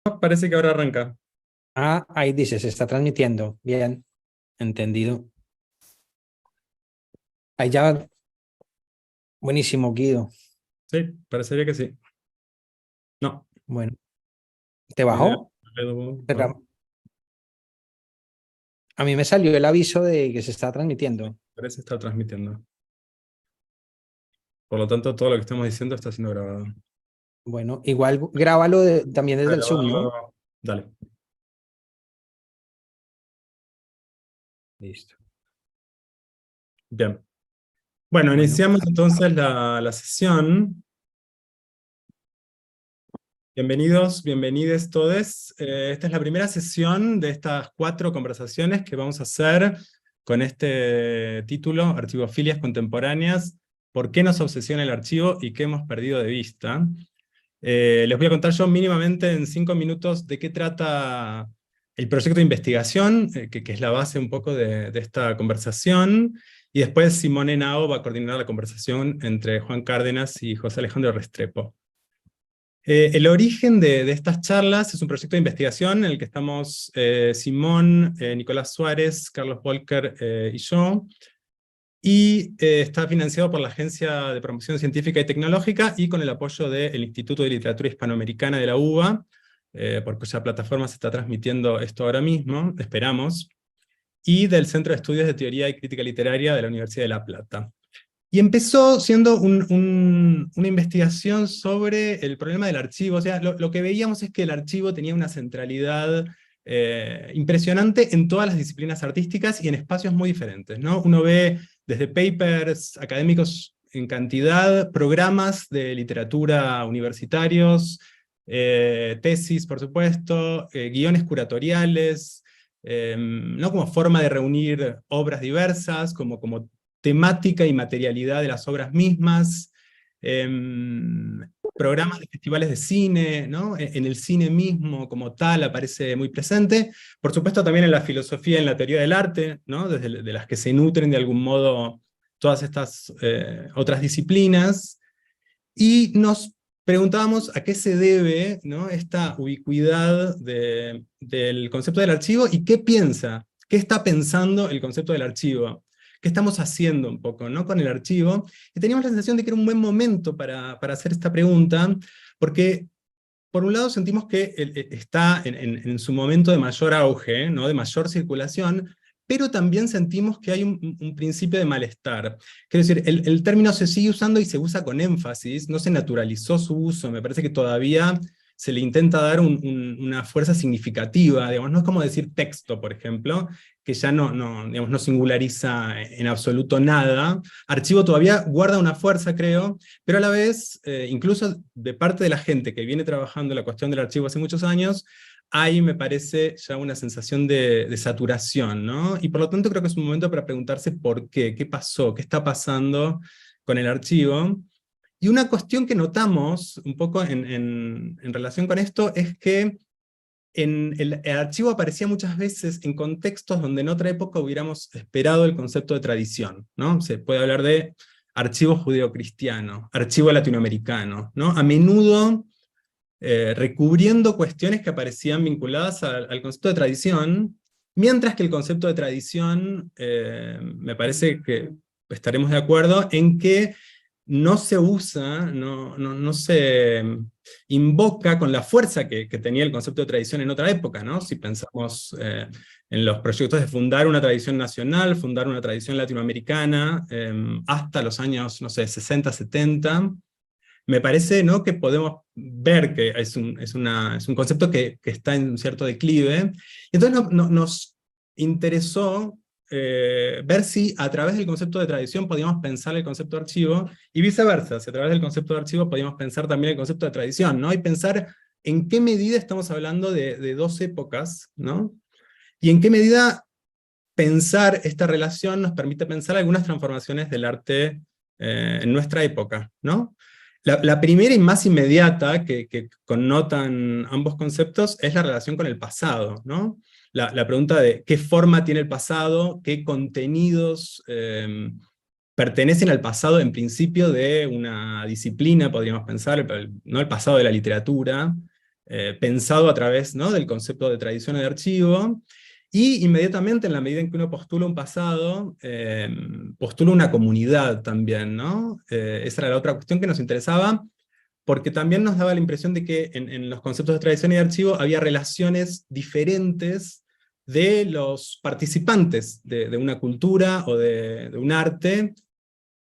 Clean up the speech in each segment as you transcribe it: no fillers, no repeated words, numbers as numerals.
Parece que ahora arranca. Ah, ahí dice, se está transmitiendo. Bien, entendido. Ahí ya, buenísimo, Guido. Sí, parecería que sí. No, Bueno, ¿te idea. bajó? Pero a mí me salió el aviso de que se está transmitiendo. Parece estar transmitiendo. Por lo tanto, todo lo que estamos diciendo está siendo grabado. Bueno, igual grábalo también A desde el Zoom, ¿no? grabarlo. Dale. Listo. Bien. Bueno, Bueno, iniciamos entonces la sesión. Bienvenidos, bienvenides todos. Esta es la primera sesión de estas 4 conversaciones que vamos a hacer con este título, Archivofilias Contemporáneas, ¿por qué nos obsesiona el archivo y qué hemos perdido de vista? Les voy a contar yo mínimamente en 5 minutos de qué trata el proyecto de investigación, que es la base un poco de esta conversación, y después Simone Henao va a coordinar la conversación entre Juan Cárdenas y José Alejandro Restrepo. El origen de estas charlas es un proyecto de investigación en el que estamos Simón, Nicolás Suárez, Carlos Volker y yo, y está financiado por la Agencia de Promoción Científica y Tecnológica y con el apoyo del Instituto de Literatura Hispanoamericana de la UBA, por cuya plataforma se está transmitiendo esto ahora mismo, esperamos, y del Centro de Estudios de Teoría y Crítica Literaria de la Universidad de La Plata. Y empezó siendo una investigación sobre el problema del archivo. O sea, lo que veíamos es que el archivo tenía una centralidad impresionante en todas las disciplinas artísticas y en espacios muy diferentes, ¿no? Uno ve desde papers académicos en cantidad, programas de literatura universitarios, tesis, por supuesto, guiones curatoriales, no como forma de reunir obras diversas, como temática y materialidad de las obras mismas, programas de festivales de cine, ¿no? En el cine mismo como tal aparece muy presente, por supuesto también en la filosofía y en la teoría del arte, ¿no? De las que se nutren de algún modo todas estas otras disciplinas, y nos preguntábamos a qué se debe, ¿no? Esta ubicuidad del concepto del archivo y qué está pensando el concepto del archivo. ¿Qué estamos haciendo un poco, ¿no? Con el archivo? Y teníamos la sensación de que era un buen momento para hacer esta pregunta, porque por un lado sentimos que está en su momento de mayor auge, ¿no? De mayor circulación, pero también sentimos que hay un principio de malestar. Quiero decir, el término se sigue usando y se usa con énfasis, no se naturalizó su uso, me parece que todavía se le intenta dar una fuerza significativa, digamos, no es como decir texto, por ejemplo, que ya digamos, no singulariza en absoluto nada. Archivo todavía guarda una fuerza, creo, pero a la vez, incluso de parte de la gente que viene trabajando la cuestión del archivo hace muchos años, hay, me parece, ya una sensación de saturación, ¿no? Y por lo tanto creo que es un momento para preguntarse por qué pasó, qué está pasando con el archivo. Y una cuestión que notamos un poco en relación con esto es que el archivo aparecía muchas veces en contextos donde en otra época hubiéramos esperado el concepto de tradición, ¿no? Se puede hablar de archivo judeocristiano, archivo latinoamericano, ¿no? A menudo recubriendo cuestiones que aparecían vinculadas al concepto de tradición, mientras que el concepto de tradición, me parece que estaremos de acuerdo en que no se usa, no se invoca con la fuerza que tenía el concepto de tradición en otra época, ¿no? Si pensamos en los proyectos de fundar una tradición nacional, fundar una tradición latinoamericana, hasta los años, no sé, 60, 70, me parece, ¿no?, que podemos ver que es un concepto que está en un cierto declive, y entonces nos interesó ver si a través del concepto de tradición podíamos pensar el concepto de archivo, y viceversa, si a través del concepto de archivo podíamos pensar también el concepto de tradición, ¿no? Y pensar en qué medida estamos hablando de 2 épocas, ¿no? Y en qué medida pensar esta relación nos permite pensar algunas transformaciones del arte en nuestra época, ¿no? La primera y más inmediata que connotan ambos conceptos es la relación con el pasado, ¿no? La pregunta de qué forma tiene el pasado, qué contenidos pertenecen al pasado en principio de una disciplina, podríamos pensar, ¿no? El pasado de la literatura, pensado a través, ¿no?, del concepto de tradición y de archivo, y inmediatamente, en la medida en que uno postula un pasado, postula una comunidad también, ¿no? Esa era la otra cuestión que nos interesaba, porque también nos daba la impresión de que en los conceptos de tradición y de archivo había relaciones diferentes de los participantes de una cultura o de un arte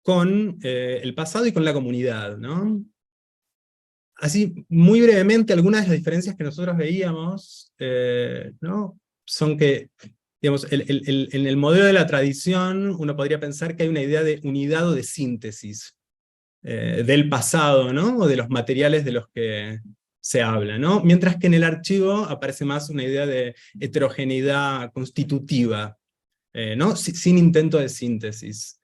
con el pasado y con la comunidad, ¿no? Así, muy brevemente, algunas de las diferencias que nosotros veíamos, ¿no?, son que, digamos, en el modelo de la tradición uno podría pensar que hay una idea de unidad o de síntesis del pasado, ¿no?, o de los materiales de los que se habla, ¿no? Mientras que en el archivo aparece más una idea de heterogeneidad constitutiva, ¿no?, sin intento de síntesis.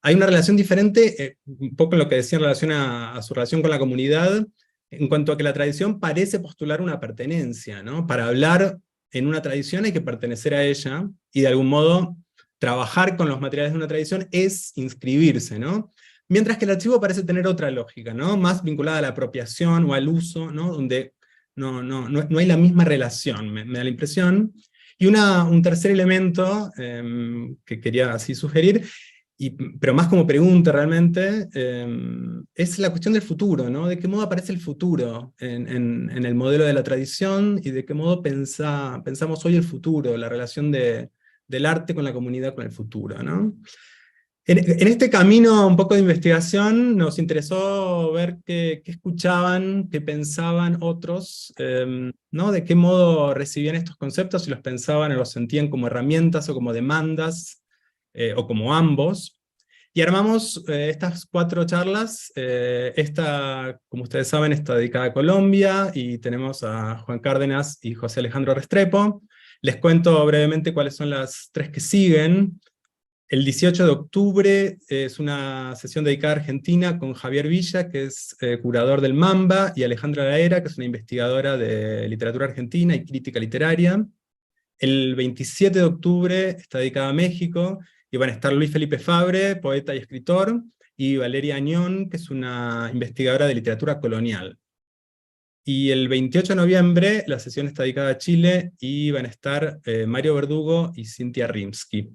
Hay una relación diferente, un poco en lo que decía en relación a su relación con la comunidad, en cuanto a que la tradición parece postular una pertenencia, ¿no? Para hablar en una tradición hay que pertenecer a ella, y de algún modo trabajar con los materiales de una tradición es inscribirse, ¿no? Mientras que el archivo parece tener otra lógica, ¿no?, más vinculada a la apropiación o al uso, ¿no?, donde no hay la misma relación, me da la impresión. Y un tercer elemento que quería así sugerir, pero más como pregunta realmente, es la cuestión del futuro, ¿no? De qué modo aparece el futuro en el modelo de la tradición, y de qué modo pensamos hoy el futuro, la relación del arte con la comunidad, con el futuro, ¿no? En este camino un poco de investigación nos interesó ver qué escuchaban, qué pensaban otros, ¿no? De qué modo recibían estos conceptos, si los pensaban o los sentían como herramientas o como demandas, o como ambos. Y armamos estas 4 charlas. Esta, como ustedes saben, está dedicada a Colombia, y tenemos a Juan Cárdenas y José Alejandro Restrepo. Les cuento brevemente cuáles son las 3 que siguen. El 18 de octubre es una sesión dedicada a Argentina con Javier Villa, que es curador del Mamba, y Alejandra Laera, que es una investigadora de literatura argentina y crítica literaria. El 27 de octubre está dedicada a México, y van a estar Luis Felipe Fabre, poeta y escritor, y Valeria Añón, que es una investigadora de literatura colonial. Y el 28 de noviembre la sesión está dedicada a Chile, y van a estar Mario Verdugo y Cintia Rimsky.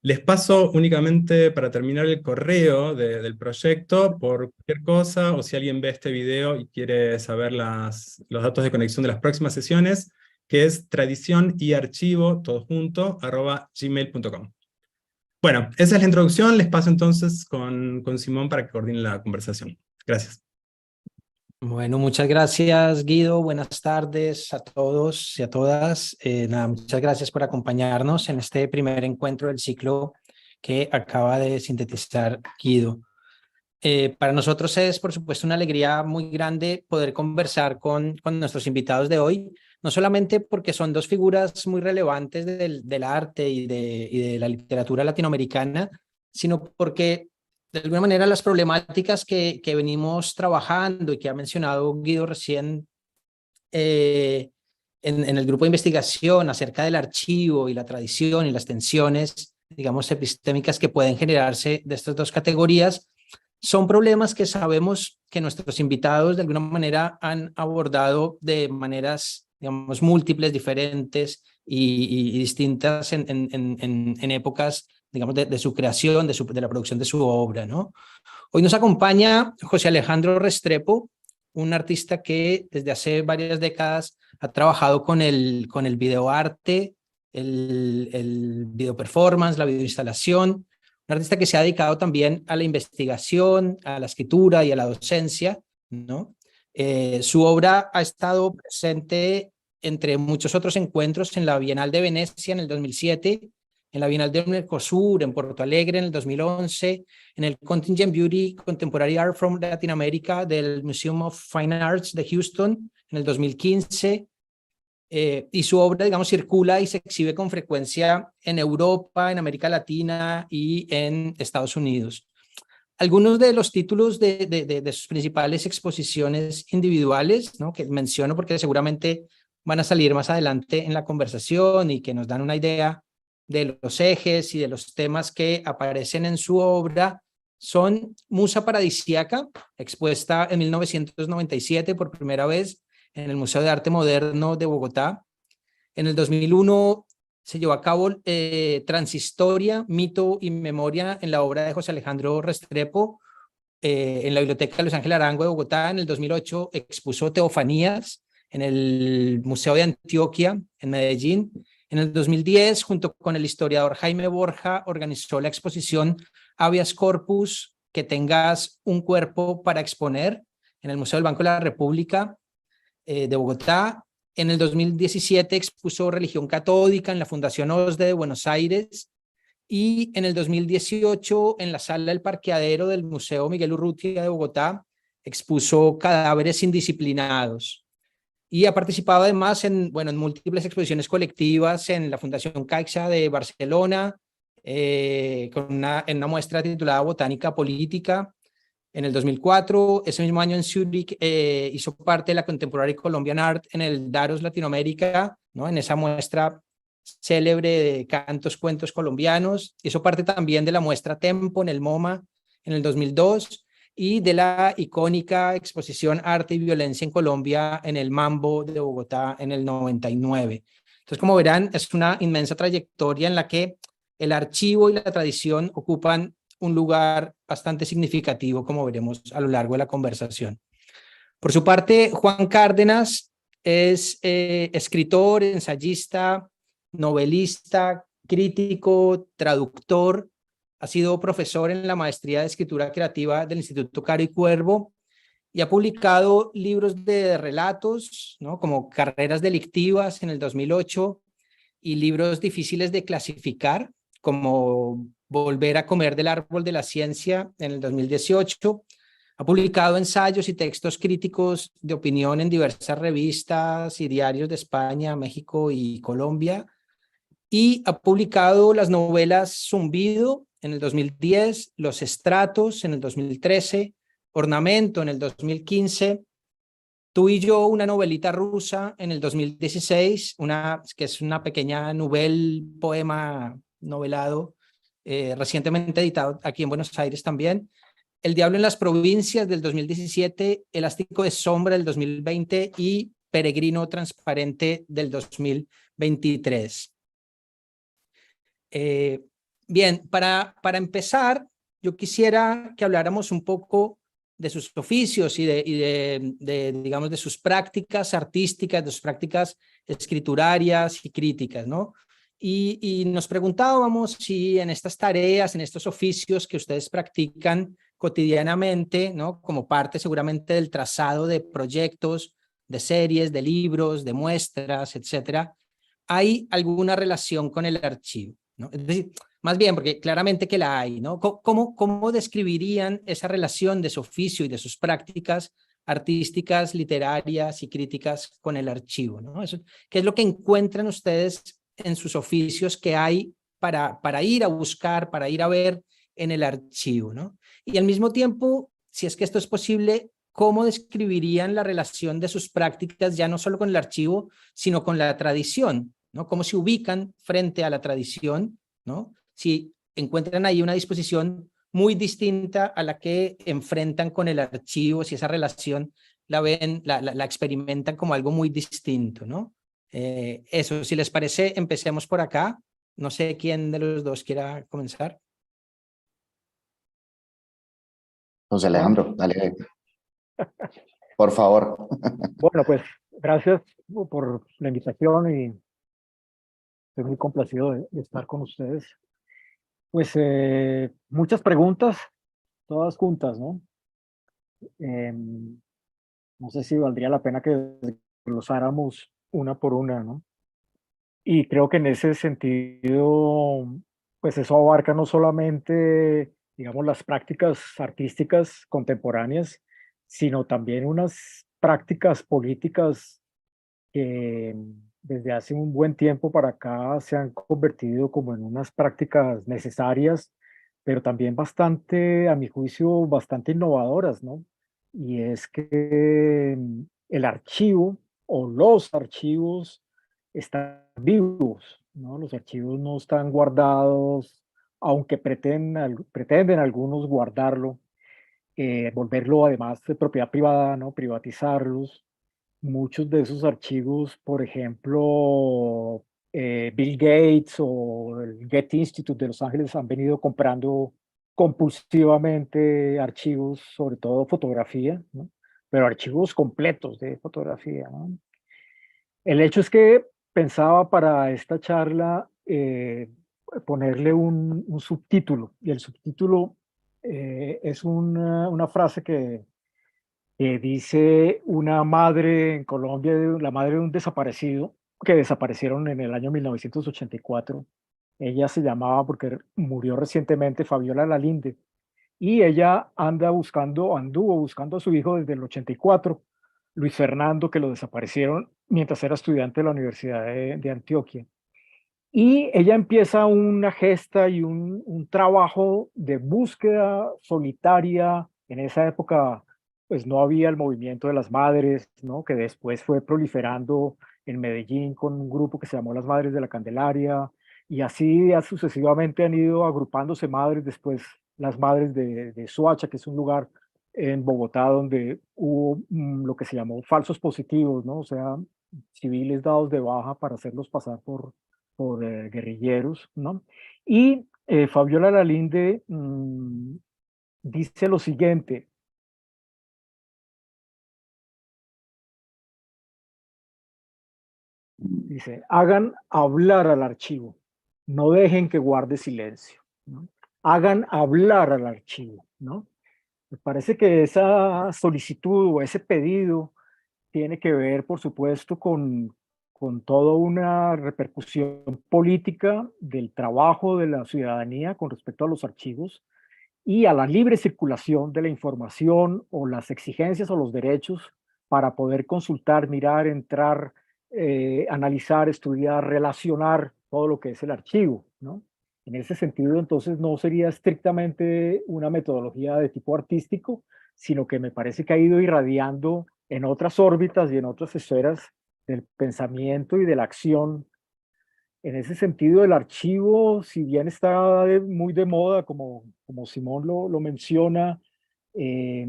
Les paso únicamente para terminar el correo del proyecto por cualquier cosa, o si alguien ve este video y quiere saber los datos de conexión de las próximas sesiones, que es tradicionyarchivo, todo junto, @gmail.com. Bueno, esa es la introducción. Les paso entonces con Simón para que coordine la conversación. Gracias. Bueno, muchas gracias, Guido. Buenas tardes a todos y a todas. Muchas gracias por acompañarnos en este primer encuentro del ciclo que acaba de sintetizar Guido. Para nosotros es, por supuesto, una alegría muy grande poder conversar con nuestros invitados de hoy, no solamente porque son 2 figuras muy relevantes del arte y de la literatura latinoamericana, sino porque de alguna manera las problemáticas que venimos trabajando y que ha mencionado Guido recién en el grupo de investigación acerca del archivo y la tradición y las tensiones, digamos, epistémicas que pueden generarse de estas 2 categorías, son problemas que sabemos que nuestros invitados de alguna manera han abordado de maneras, digamos, múltiples, diferentes y distintas en épocas, digamos, de su creación, de la producción de su obra, ¿no? Hoy nos acompaña José Alejandro Restrepo, un artista que desde hace varias décadas ha trabajado con el videoarte, el video performance, la videoinstalación, un artista que se ha dedicado también a la investigación, a la escritura y a la docencia, ¿no? Su obra ha estado presente entre muchos otros encuentros en la Bienal de Venecia en el 2007, en la Bienal de Mercosur en Porto Alegre en el 2011, en el Contingent Beauty Contemporary Art from Latin America del Museum of Fine Arts de Houston en el 2015, y su obra, digamos, circula y se exhibe con frecuencia en Europa, en América Latina y en Estados Unidos. Algunos de los títulos de sus principales exposiciones individuales, ¿no?, que menciono porque seguramente van a salir más adelante en la conversación y que nos dan una idea de los ejes y de los temas que aparecen en su obra, son Musa Paradisíaca, expuesta en 1997 por primera vez en el Museo de Arte Moderno de Bogotá. En el 2001 se llevó a cabo Transhistoria, Mito y Memoria en la obra de José Alejandro Restrepo, en la Biblioteca Luis Ángel Arango de Bogotá. En el 2008 expuso Teofanías en el Museo de Antioquia, en Medellín. En el 2010, junto con el historiador Jaime Borja, organizó la exposición Habeas Corpus, que tengas un cuerpo para exponer, en el Museo del Banco de la República de Bogotá. En el 2017 expuso Religión Catódica en la Fundación OSDE de Buenos Aires, y en el 2018 en la Sala del Parqueadero del Museo Miguel Urrutia de Bogotá expuso Cadáveres Indisciplinados. Y ha participado además en múltiples exposiciones colectivas en la Fundación Caixa de Barcelona, en una muestra titulada Botánica Política. En el 2004, ese mismo año en Zúrich, hizo parte de la Contemporary Colombian Art en el Daros Latinoamérica, ¿no? En esa muestra célebre de cantos, cuentos colombianos. Hizo parte también de la muestra Tempo en el MoMA en el 2002 y de la icónica exposición Arte y Violencia en Colombia en el Mambo de Bogotá en el 99. Entonces, como verán, es una inmensa trayectoria en la que el archivo y la tradición ocupan un lugar bastante significativo, como veremos a lo largo de la conversación. Por su parte, Juan Cárdenas es escritor, ensayista, novelista, crítico, traductor. Ha sido profesor en la Maestría de Escritura Creativa del Instituto Caro y Cuervo y ha publicado libros de relatos, ¿no? Como Carreras Delictivas en el 2008 y libros difíciles de clasificar, como Volver a comer del árbol de la ciencia en el 2018. Ha publicado ensayos y textos críticos de opinión en diversas revistas y diarios de España, México y Colombia. Y ha publicado las novelas Zumbido en el 2010, Los Estratos en el 2013, Ornamento en el 2015, Tú y yo, una novelita rusa en el 2016, que es una pequeña poema novelado, recientemente editado aquí en Buenos Aires también. El Diablo en las Provincias del 2017, Elástico de Sombra del 2020 y Peregrino Transparente del 2023. Bien, para empezar, yo quisiera que habláramos un poco de sus oficios y digamos, de sus prácticas artísticas, de sus prácticas escriturarias y críticas, ¿no? Y nos preguntábamos si en estas tareas, en estos oficios que ustedes practican cotidianamente, ¿no? Como parte seguramente del trazado de proyectos, de series, de libros, de muestras, etcétera, ¿hay alguna relación con el archivo? ¿No? Es decir, más bien, porque claramente que la hay, ¿no? ¿Cómo describirían esa relación de su oficio y de sus prácticas artísticas, literarias y críticas con el archivo, ¿no? ¿Qué es lo que encuentran ustedes en sus oficios que hay para ir a buscar, para ir a ver en el archivo, ¿no? Y al mismo tiempo, si es que esto es posible, ¿cómo describirían la relación de sus prácticas ya no solo con el archivo, sino con la tradición, ¿no? ¿Cómo se ubican frente a la tradición, ¿no? Si encuentran ahí una disposición muy distinta a la que enfrentan con el archivo, si esa relación la ven, la experimentan como algo muy distinto, ¿no? Eso, si les parece, empecemos por acá. No sé quién de los dos quiera comenzar. José Bueno, Alejandro, dale, por favor. bueno, pues gracias por la invitación y estoy muy complacido de estar con ustedes. Pues muchas preguntas, todas juntas, ¿no? No sé si valdría la pena que desglosáramos una por una, ¿no? Y creo que en ese sentido, pues eso abarca no solamente, digamos, las prácticas artísticas contemporáneas, sino también unas prácticas políticas que desde hace un buen tiempo para acá se han convertido como en unas prácticas necesarias, pero también bastante, a mi juicio, bastante innovadoras, ¿no? Y es que el archivo o los archivos están vivos, ¿no? Los archivos no están guardados, aunque pretenden algunos guardarlo, volverlo además de propiedad privada, ¿no? Privatizarlos. muchos de esos archivos, por ejemplo, Bill Gates o el Getty Institute de Los Ángeles han venido comprando compulsivamente archivos, sobre todo fotografía, ¿no? Pero archivos completos de fotografía, ¿no? El hecho es que pensaba para esta charla ponerle un subtítulo, y el subtítulo es una frase que dice una madre en Colombia, la madre de un desaparecido, que desaparecieron en el año 1984. Ella se llamaba, porque murió recientemente, Fabiola Lalinde, y ella anduvo buscando a su hijo desde el 84, Luis Fernando, que lo desaparecieron mientras era estudiante de la Universidad de Antioquia. Y ella empieza una gesta y un trabajo de búsqueda solitaria. En esa época, pues no había el movimiento de las madres, ¿no? Que después fue proliferando en Medellín con un grupo que se llamó las Madres de la Candelaria, y así ya sucesivamente han ido agrupándose madres, después las Madres de Soacha, que es un lugar en Bogotá donde hubo lo que se llamó falsos positivos, ¿no? O sea, civiles dados de baja para hacerlos pasar por guerrilleros, ¿no? Y Fabiola Lalinde dice lo siguiente, dice, hagan hablar al archivo, no dejen que guarde silencio, ¿no? Hagan hablar al archivo, ¿no? Me parece que esa solicitud o ese pedido tiene que ver, por supuesto, con toda una repercusión política del trabajo de la ciudadanía con respecto a los archivos y a la libre circulación de la información o las exigencias o los derechos para poder consultar, mirar, entrar, analizar, estudiar, relacionar todo lo que es el archivo, ¿no? En ese sentido, entonces, no sería estrictamente una metodología de tipo artístico, sino que me parece que ha ido irradiando en otras órbitas y en otras esferas del pensamiento y de la acción. En ese sentido, el archivo, si bien está muy de moda, como Simón lo menciona, eh,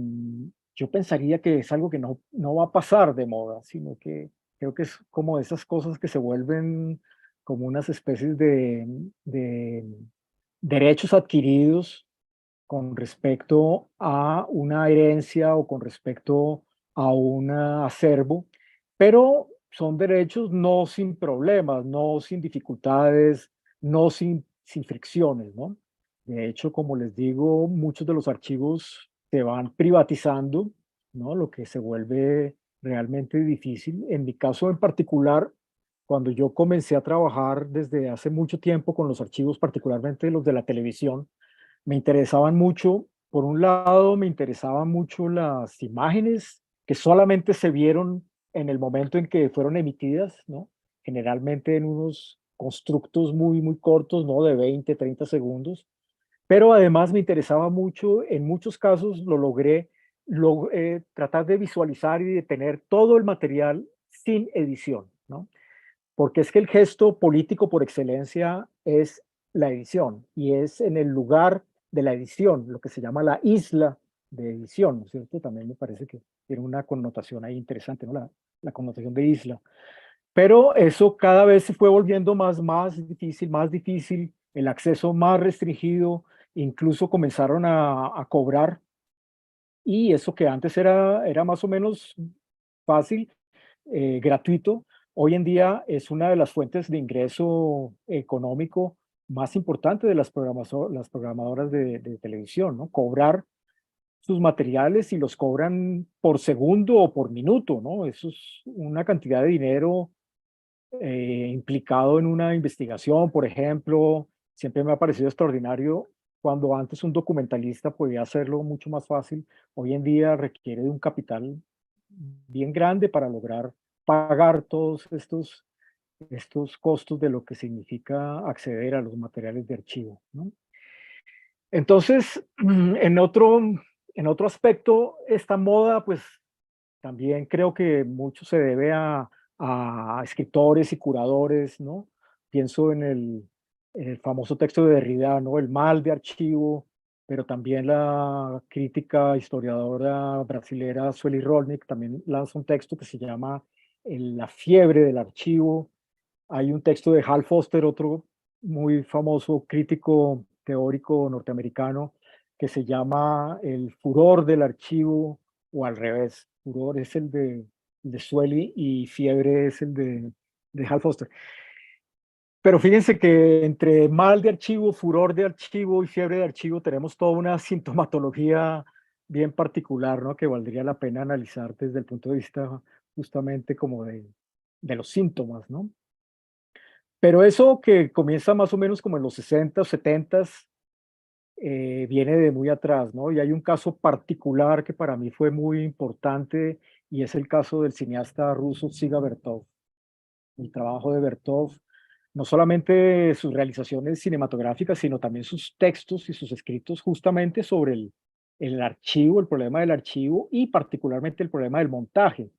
yo pensaría que es algo que no va a pasar de moda, sino que creo que es como esas cosas que se vuelven como unas especies de derechos adquiridos con respecto a una herencia o con respecto a un acervo, pero son derechos no sin problemas, no sin dificultades, no sin fricciones, ¿no? De hecho, como les digo, muchos de los archivos se van privatizando, ¿no? Lo que se vuelve realmente difícil. En mi caso en particular, cuando yo comencé a trabajar desde hace mucho tiempo con los archivos, particularmente los de la televisión, me interesaban mucho, por un lado, me interesaban mucho las imágenes que solamente se vieron en el momento en que fueron emitidas, ¿no? Generalmente en unos constructos muy cortos, ¿no? De 20, 30 segundos. Pero además me interesaba mucho, en muchos casos lo logré, tratar de visualizar y de tener todo el material sin edición, ¿no? Porque es que el gesto político por excelencia es la edición, y es en el lugar de la edición, lo que se llama la isla de edición, ¿no es cierto? También me parece que tiene una connotación ahí interesante, ¿no? La connotación de isla. Pero eso cada vez se fue volviendo más difícil, el acceso más restringido, incluso comenzaron a cobrar, y eso que antes era más o menos fácil, gratuito, hoy en día es una de las fuentes de ingreso económico más importante de las programadoras de televisión, ¿no? Cobrar sus materiales, y los cobran por segundo o por minuto, ¿no? Eso es una cantidad de dinero implicado en una investigación, por ejemplo. Siempre me ha parecido extraordinario cuando antes un documentalista podía hacerlo mucho más fácil. Hoy en día requiere de un capital bien grande para lograr pagar todos estos costos de lo que significa acceder a los materiales de archivo, ¿no? Entonces, en otro aspecto, esta moda, pues también creo que mucho se debe a escritores y curadores, ¿no? Pienso en el famoso texto de Derrida, ¿no? El mal de archivo, pero también la crítica historiadora brasilera Sueli Rolnik también lanza un texto que se llama La fiebre del archivo. Hay un texto de Hal Foster, otro muy famoso crítico teórico norteamericano, que se llama El furor del archivo, o al revés, furor es el de Sueli y fiebre es el de Hal Foster. Pero fíjense que entre mal de archivo, furor de archivo y fiebre de archivo tenemos toda una sintomatología bien particular, ¿no? Que valdría la pena analizar desde el punto de vista justamente como de los síntomas, ¿no? Pero eso que comienza más o menos como en los 60 o 70, viene de muy atrás, ¿no? Y hay un caso particular que para mí fue muy importante y es el caso del cineasta ruso Dziga Vertov. El trabajo de Vertov, no solamente sus realizaciones cinematográficas, sino también sus textos y sus escritos justamente sobre el archivo, el problema del archivo y particularmente el problema del montaje.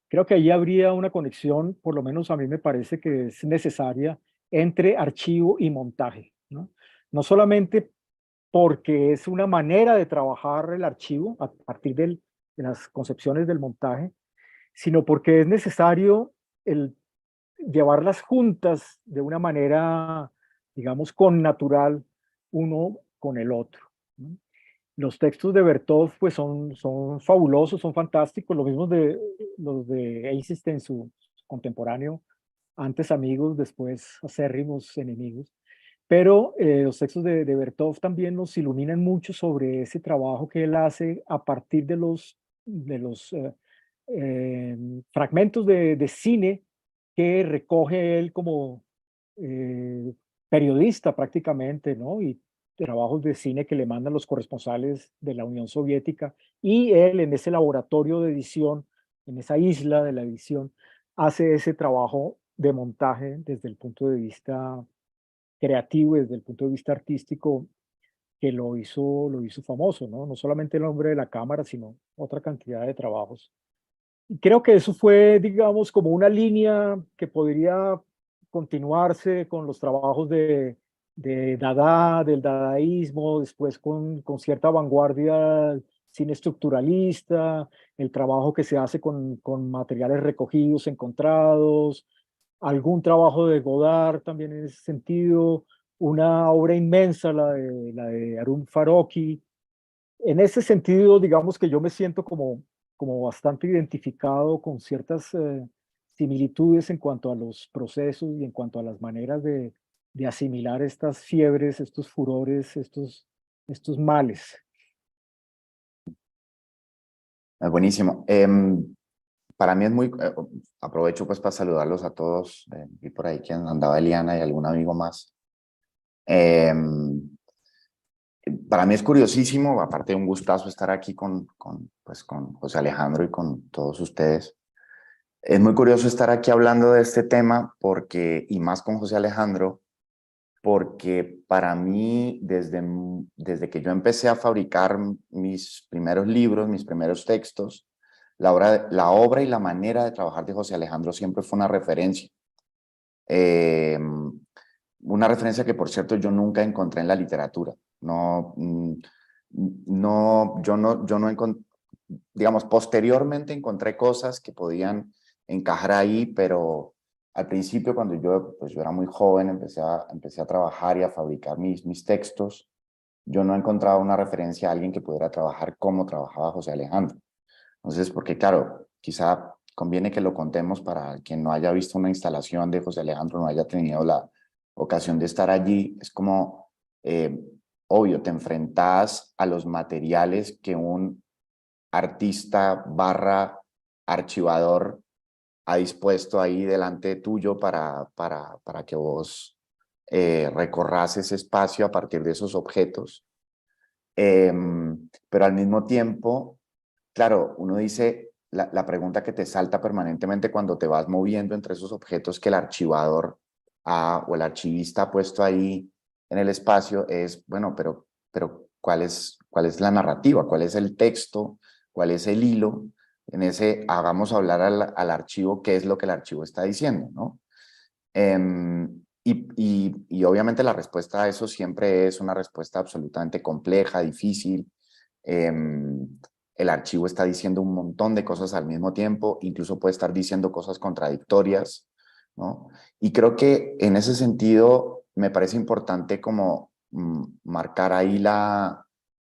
Creo que ahí habría una conexión, por lo menos a mí me parece que es necesaria, entre archivo y montaje, ¿no? No solamente porque es una manera de trabajar el archivo a partir de las concepciones del montaje, sino porque es necesario el llevarlas juntas de una manera, digamos, connatural uno con el otro, ¿no? Los textos de Bertov pues son fabulosos, son fantásticos, los de Eisenstein, su contemporáneo, antes amigos, después acérrimos enemigos. Pero los textos de Bertov también nos iluminan mucho sobre ese trabajo que él hace a partir de los fragmentos de cine que recoge él como eh, periodista prácticamente, ¿no? Y trabajos de cine que le mandan los corresponsales de la Unión Soviética, y él en ese laboratorio de edición, en esa isla de la edición, hace ese trabajo de montaje desde el punto de vista creativo, desde el punto de vista artístico, que lo hizo famoso, ¿no? No solamente el hombre de la cámara, sino otra cantidad de trabajos. Y creo que eso fue, digamos, como una línea que podría continuarse con los trabajos de Dada, del dadaísmo, después con cierta vanguardia, cine estructuralista, el trabajo que se hace con materiales recogidos, encontrados, algún trabajo de Godard también en ese sentido, una obra inmensa, la de Arun Farocki. En ese sentido, digamos que yo me siento como bastante identificado con ciertas similitudes en cuanto a los procesos y en cuanto a las maneras de asimilar estas fiebres, estos furores, estos males. Buenísimo. Para mí es muy, aprovecho pues para saludarlos a todos, vi por ahí quien andaba Eliana y algún amigo más. Para mí es curiosísimo, aparte de un gustazo estar aquí pues con José Alejandro y con todos ustedes. Es muy curioso estar aquí hablando de este tema porque, y más con José Alejandro, porque para mí, desde que yo empecé a fabricar mis primeros libros, mis primeros textos, la obra y la manera de trabajar de José Alejandro siempre fue una referencia. Una referencia que, por cierto, yo nunca encontré en la literatura. Digamos, posteriormente encontré cosas que podían encajar ahí, pero al principio, cuando yo era muy joven, empecé a trabajar y a fabricar mis textos, yo no encontraba una referencia a alguien que pudiera trabajar como trabajaba José Alejandro. Entonces, porque claro, quizá conviene que lo contemos para quien no haya visto una instalación de José Alejandro, no haya tenido la ocasión de estar allí. Es como, obvio, te enfrentas a los materiales que un artista / archivador ha dispuesto ahí delante tuyo para que vos recorras ese espacio a partir de esos objetos. Pero al mismo tiempo, claro, uno dice, la pregunta que te salta permanentemente cuando te vas moviendo entre esos objetos que el archivador o el archivista ha puesto ahí en el espacio es, bueno, pero ¿cuál es la narrativa? ¿Cuál es el texto? ¿Cuál es el hilo? En ese, hagamos hablar al archivo qué es lo que el archivo está diciendo, ¿no? Y obviamente la respuesta a eso siempre es una respuesta absolutamente compleja, difícil. El archivo está diciendo un montón de cosas al mismo tiempo, incluso puede estar diciendo cosas contradictorias, ¿no? Y creo que en ese sentido me parece importante como marcar ahí la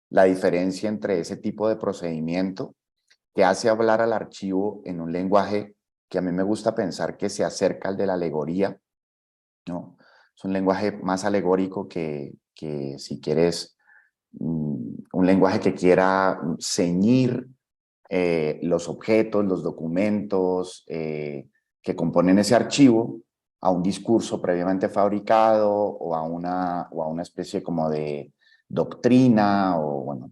diferencia entre ese tipo de procedimiento que hace hablar al archivo en un lenguaje que a mí me gusta pensar que se acerca al de la alegoría, ¿no? Es un lenguaje más alegórico que si quieres, un lenguaje que quiera ceñir los objetos, los documentos que componen ese archivo a un discurso previamente fabricado o a una especie como de doctrina o, bueno,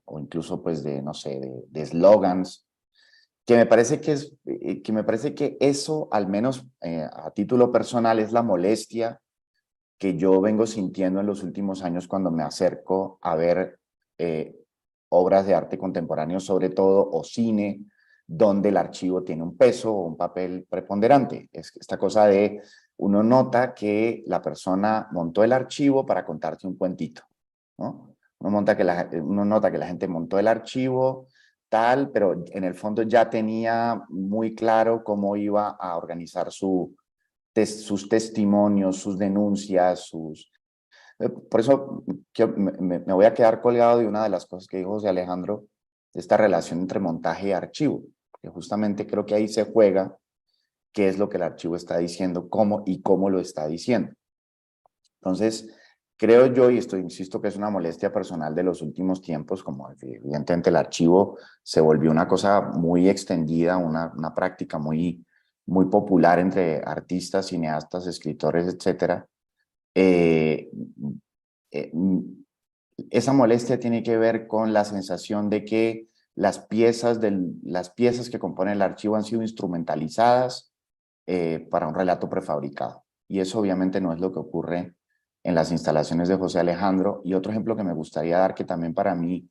o incluso pues de, no sé, de eslogans, que me parece que eso, al menos a título personal, es la molestia que yo vengo sintiendo en los últimos años cuando me acerco a ver obras de arte contemporáneo, sobre todo, o cine, donde el archivo tiene un peso o un papel preponderante. Es esta cosa de, uno nota que la persona montó el archivo para contarte un cuentito, ¿no? Uno nota que la gente montó el archivo, tal, pero en el fondo ya tenía muy claro cómo iba a organizar sus testimonios, sus denuncias, por eso me voy a quedar colgado de una de las cosas que dijo José Alejandro, de esta relación entre montaje y archivo, que justamente creo que ahí se juega qué es lo que el archivo está diciendo, cómo lo está diciendo. Entonces, creo yo, y esto insisto que es una molestia personal de los últimos tiempos, como evidentemente el archivo se volvió una cosa muy extendida, una práctica muy popular entre artistas, cineastas, escritores, etcétera. Eh, eh, Esa molestia tiene que ver con la sensación de que las piezas que componen el archivo han sido instrumentalizadas para un relato prefabricado. Y eso obviamente no es lo que ocurre en las instalaciones de José Alejandro. Y otro ejemplo que me gustaría dar, que también para mí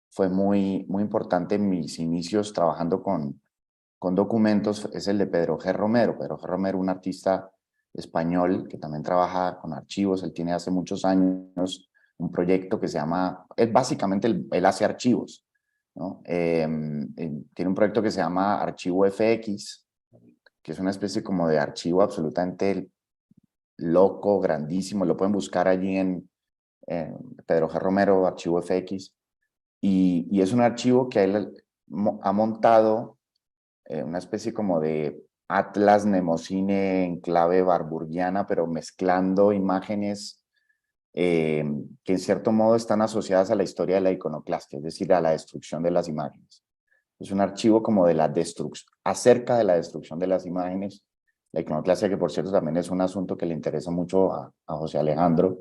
fue muy importante en mis inicios trabajando con documentos, es el de Pedro G. Romero. Pedro G. Romero, un artista español que también trabaja con archivos. Él tiene hace muchos años un proyecto que se llama, básicamente él hace archivos, ¿no? Tiene un proyecto que se llama Archivo FX, que es una especie como de archivo absolutamente loco, grandísimo. Lo pueden buscar allí en Pedro G. Romero, Archivo FX. Y es un archivo que él ha montado una especie como de atlas nemocine en clave barburgiana, pero mezclando imágenes que en cierto modo están asociadas a la historia de la iconoclastia, es decir, a la destrucción de las imágenes. Es un archivo como de la destrucción, acerca de la destrucción de las imágenes. La iconoclastia, que por cierto también es un asunto que le interesa mucho a José Alejandro.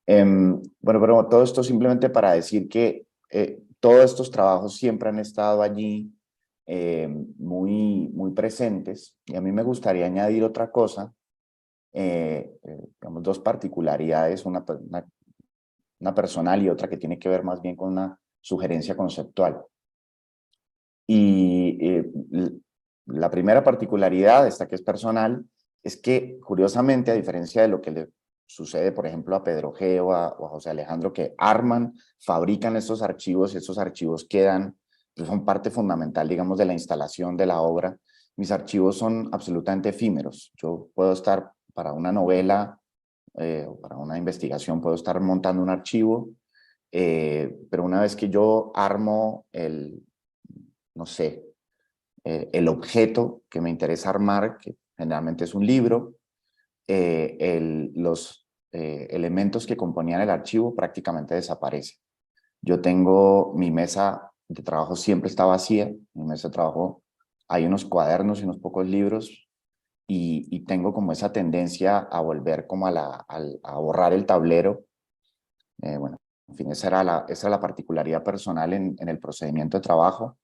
Bueno, pero todo esto simplemente para decir que todos estos trabajos siempre han estado allí muy presentes. Y a mí me gustaría añadir otra cosa, digamos, dos particularidades, una personal y otra que tiene que ver más bien con una sugerencia conceptual. Y la primera particularidad, esta que es personal, es que curiosamente, a diferencia de lo que le sucede, por ejemplo, a Pedro G. o a José Alejandro, que arman, fabrican estos archivos y estos archivos quedan, pues son parte fundamental, digamos, de la instalación de la obra. Mis archivos son absolutamente efímeros. Yo puedo estar para una novela o para una investigación, puedo estar montando un archivo, pero una vez que yo armo no sé, el objeto que me interesa armar, que generalmente es un libro, los elementos que componían el archivo prácticamente desaparecen. Yo tengo mi mesa de trabajo siempre está vacía, mi mesa de trabajo hay unos cuadernos y unos pocos libros y tengo como esa tendencia a volver como a borrar el tablero. Bueno, en fin, esa era la particularidad personal en el procedimiento de trabajo,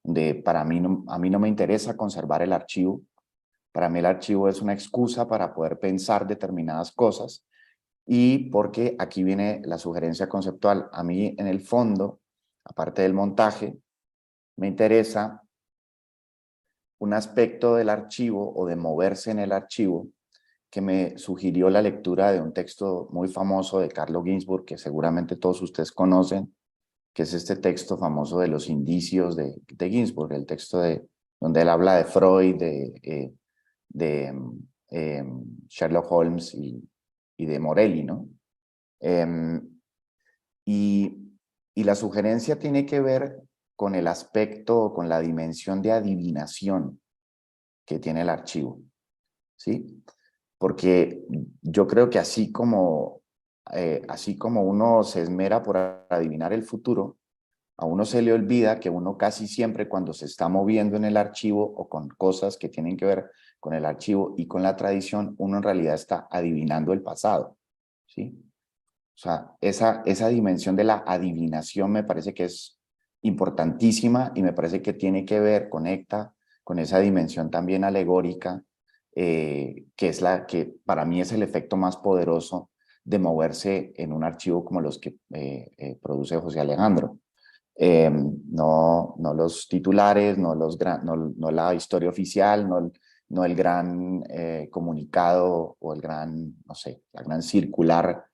de a mí no me interesa conservar el archivo. Para mí el archivo es una excusa para poder pensar determinadas cosas y porque aquí viene la sugerencia conceptual. A mí en el fondo, aparte del montaje, me interesa un aspecto del archivo o de moverse en el archivo que me sugirió la lectura de un texto muy famoso de Carlo Ginzburg, que seguramente todos ustedes conocen, que es este texto famoso de los indicios de Ginzburg, el texto donde él habla de Freud, de Sherlock Holmes y de Morelli, ¿no? Y la sugerencia tiene que ver con el aspecto, con la dimensión de adivinación que tiene el archivo, ¿sí? Porque yo creo que así como uno se esmera por adivinar el futuro, a uno se le olvida que uno casi siempre cuando se está moviendo en el archivo o con cosas que tienen que ver con el archivo y con la tradición, uno en realidad está adivinando el pasado, ¿sí? O sea, esa dimensión de la adivinación me parece que es importantísima y me parece que tiene que ver, conecta con esa dimensión también alegórica, que es la que para mí es el efecto más poderoso de moverse en un archivo como los que produce José Alejandro. No los titulares, no la historia oficial, no el gran comunicado o el gran, no sé, la gran circular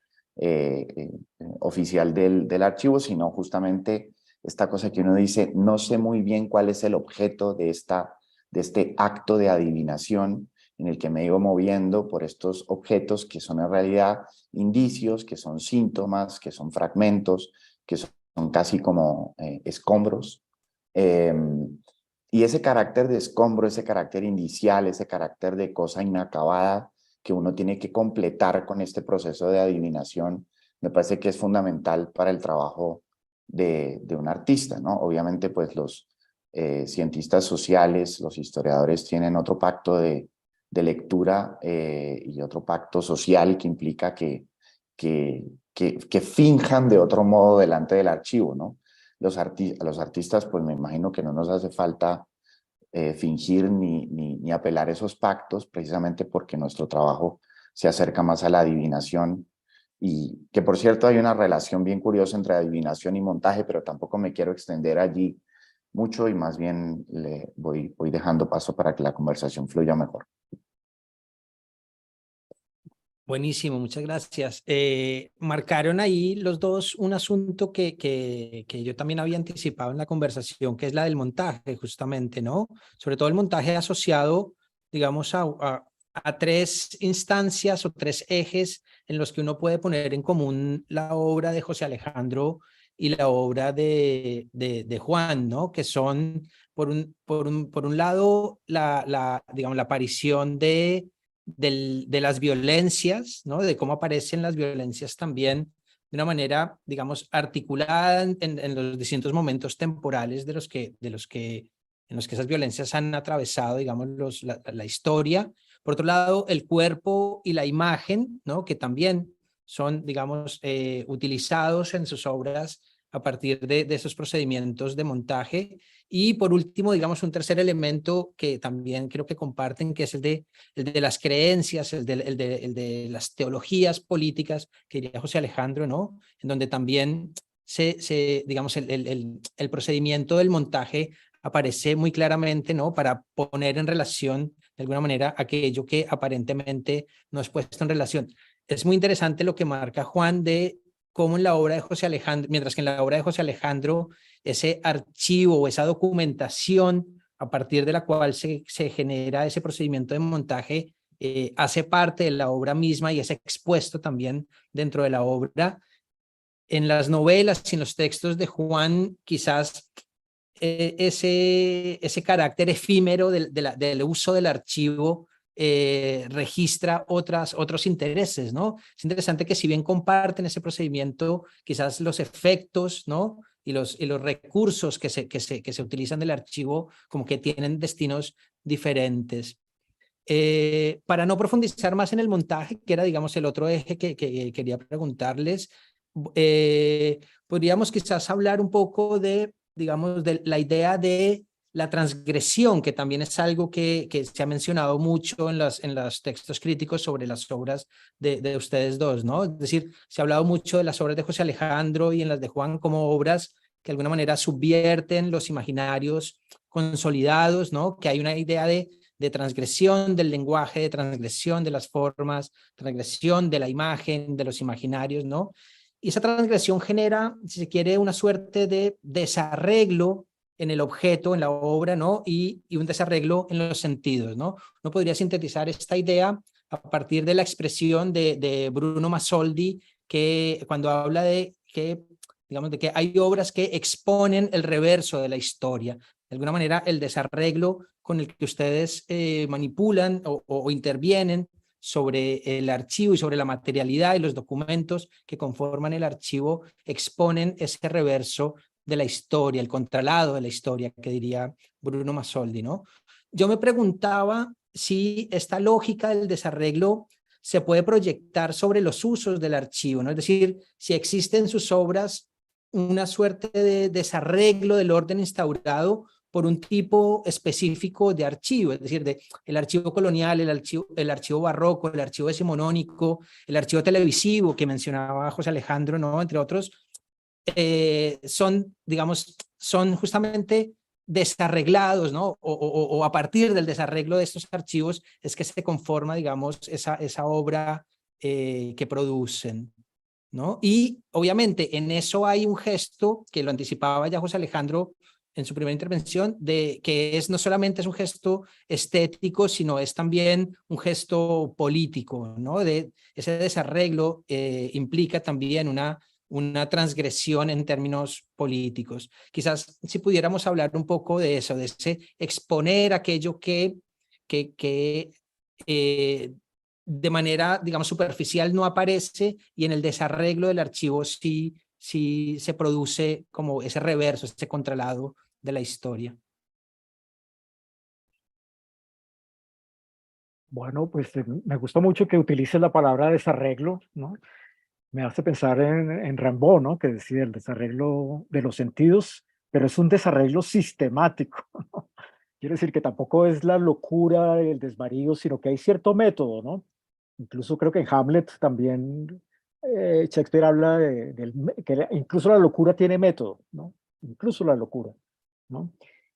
oficial del archivo, sino justamente esta cosa que uno dice, no sé muy bien cuál es el objeto de este acto de adivinación en el que me he ido moviendo por estos objetos que son en realidad indicios, que son síntomas, que son fragmentos, que son casi como escombros. Y ese carácter de escombro, ese carácter indicial, ese carácter de cosa inacabada que uno tiene que completar con este proceso de adivinación, me parece que es fundamental para el trabajo de un artista, ¿no? Obviamente, pues los cientistas sociales, los historiadores tienen otro pacto de lectura y otro pacto social que implica que finjan de otro modo delante del archivo, ¿no? A los artistas, pues me imagino que no nos hace falta fingir ni apelar esos pactos, precisamente porque nuestro trabajo se acerca más a la adivinación y que, por cierto, hay una relación bien curiosa entre adivinación y montaje, pero tampoco me quiero extender allí mucho y más bien le voy dejando paso para que la conversación fluya mejor. Buenísimo, muchas gracias. Marcaron ahí los dos un asunto que yo también había anticipado en la conversación, que es la del montaje, justamente, ¿no? Sobre todo el montaje asociado, digamos, a tres instancias o tres ejes en los que uno puede poner en común la obra de José Alejandro y la obra de Juan, ¿no? Que son, por un lado, digamos, la aparición de las violencias, ¿no? De cómo aparecen las violencias también de una manera, digamos, articulada en los distintos momentos temporales en los que esas violencias han atravesado, digamos, la historia. Por otro lado, el cuerpo y la imagen, ¿no? Que también son, digamos, utilizados en sus obras a partir de esos procedimientos de montaje. Y por último, digamos, un tercer elemento que también creo que comparten, que es el de las creencias, el de las teologías políticas, que diría José Alejandro, ¿no? En donde también digamos, el procedimiento del montaje aparece muy claramente, ¿no? Para poner en relación, de alguna manera, aquello que aparentemente no es puesto en relación. Es muy interesante lo que marca Juan de cómo en la obra de José Alejandro, mientras que en la obra de José Alejandro, ese archivo o esa documentación a partir de la cual se genera ese procedimiento de montaje, hace parte de la obra misma y es expuesto también dentro de la obra. En las novelas y en los textos de Juan, quizás ese carácter efímero del uso del archivo registra otros intereses, ¿no? Es interesante que si bien comparten ese procedimiento, quizás los efectos, ¿no? Y los recursos que se utilizan del archivo como que tienen destinos diferentes. Para no profundizar más en el montaje, que era, digamos, el otro eje que quería preguntarles, podríamos quizás hablar un poco digamos, de la idea de la transgresión, que también es algo que se ha mencionado mucho en los textos críticos sobre las obras de ustedes dos, ¿no? Es decir, se ha hablado mucho de las obras de José Alejandro y en las de Juan como obras que de alguna manera subvierten los imaginarios consolidados, ¿no? Que hay una idea de de transgresión del lenguaje, de transgresión de las formas, transgresión de la imagen, de los imaginarios, ¿no? Y esa transgresión genera, si se quiere, una suerte de desarreglo en el objeto, en la obra, ¿no? Y un desarreglo en los sentidos, ¿no? Uno podría sintetizar esta idea a partir de la expresión de Bruno Masoldi, que cuando habla de que, digamos, de que hay obras que exponen el reverso de la historia. De alguna manera, el desarreglo con el que ustedes manipulan o intervienen sobre el archivo y sobre la materialidad y los documentos que conforman el archivo exponen ese reverso de la historia, el contralado de la historia, que diría Bruno Masoldi, ¿no? Yo me preguntaba si esta lógica del desarreglo se puede proyectar sobre los usos del archivo, ¿no? Es decir, si existe en sus obras una suerte de desarreglo del orden instaurado por un tipo específico de archivo, es decir, el archivo colonial, el archivo barroco, el archivo decimonónico, el archivo televisivo que mencionaba José Alejandro, ¿no? Entre otros, son, digamos, son justamente desarreglados, ¿no? O a partir del desarreglo de estos archivos es que se conforma, digamos, esa obra que producen, ¿no? Y obviamente en eso hay un gesto que lo anticipaba ya José Alejandro en su primera intervención, de que no solamente es un gesto estético, sino es también un gesto político, ¿no? De ese desarreglo implica también una transgresión en términos políticos. Quizás si pudiéramos hablar un poco de eso, de ese exponer aquello que de manera, digamos, superficial no aparece y en el desarreglo del archivo sí se produce como ese reverso, ese contralado de la historia. Bueno, pues me gusta mucho que utilices la palabra desarreglo, ¿no? Me hace pensar en Rimbaud, ¿no? Que decía el desarreglo de los sentidos, pero es un desarreglo sistemático. Quiere decir que tampoco es la locura, el desvarío, sino que hay cierto método, ¿no? Incluso creo que en Hamlet también Shakespeare habla que incluso la locura tiene método, ¿no? Incluso la locura, ¿no?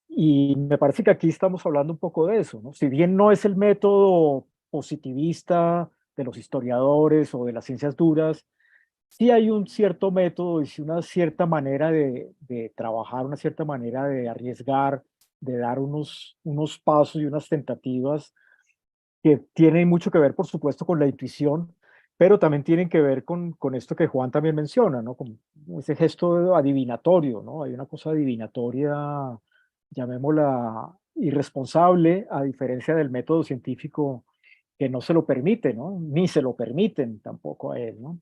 Y me parece que aquí estamos hablando un poco de eso, ¿no? Si bien no es el método positivista de los historiadores o de las ciencias duras, sí hay un cierto método y sí una cierta manera de trabajar, una cierta manera de arriesgar, de dar unos pasos y unas tentativas que tienen mucho que ver, por supuesto, con la intuición, pero también tienen que ver con esto que Juan también menciona, ¿no? Con ese gesto adivinatorio, ¿no? Hay una cosa adivinatoria, llamémosla irresponsable, a diferencia del método científico que no se lo permite, ¿no? Ni se lo permiten tampoco a él, ¿no?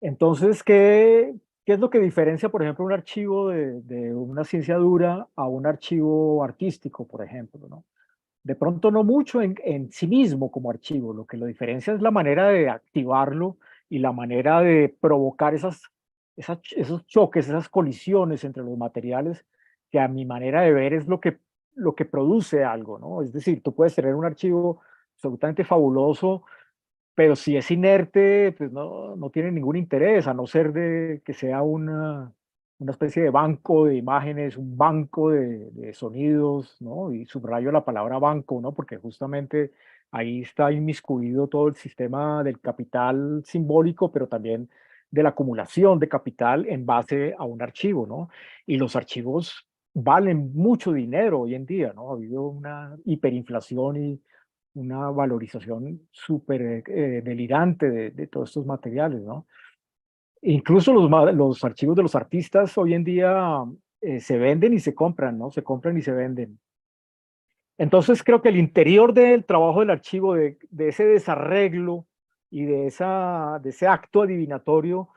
Entonces, ¿qué es lo que diferencia, por ejemplo, un archivo de una ciencia dura a un archivo artístico, por ejemplo, ¿no? De pronto no mucho en sí mismo como archivo, lo que lo diferencia es la manera de activarlo y la manera de provocar esos choques, esas colisiones entre los materiales, que a mi manera de ver es lo que produce algo, ¿no? Es decir, tú puedes tener un archivo absolutamente fabuloso, pero si es inerte, pues no tiene ningún interés, a no ser de que sea una especie de banco de imágenes, un banco de sonidos, ¿no? Y subrayo la palabra banco, ¿no? Porque justamente ahí está inmiscuido todo el sistema del capital simbólico, pero también de la acumulación de capital en base a un archivo, ¿no? Y los archivos valen mucho dinero hoy en día, ¿no? Ha habido una hiperinflación y una valorización súper delirante de todos estos materiales, ¿no? Incluso los archivos de los artistas hoy en día se venden y se compran, ¿no? Se compran y se venden. Entonces creo que el interior del trabajo del archivo, de ese desarreglo y de ese acto adivinatorio,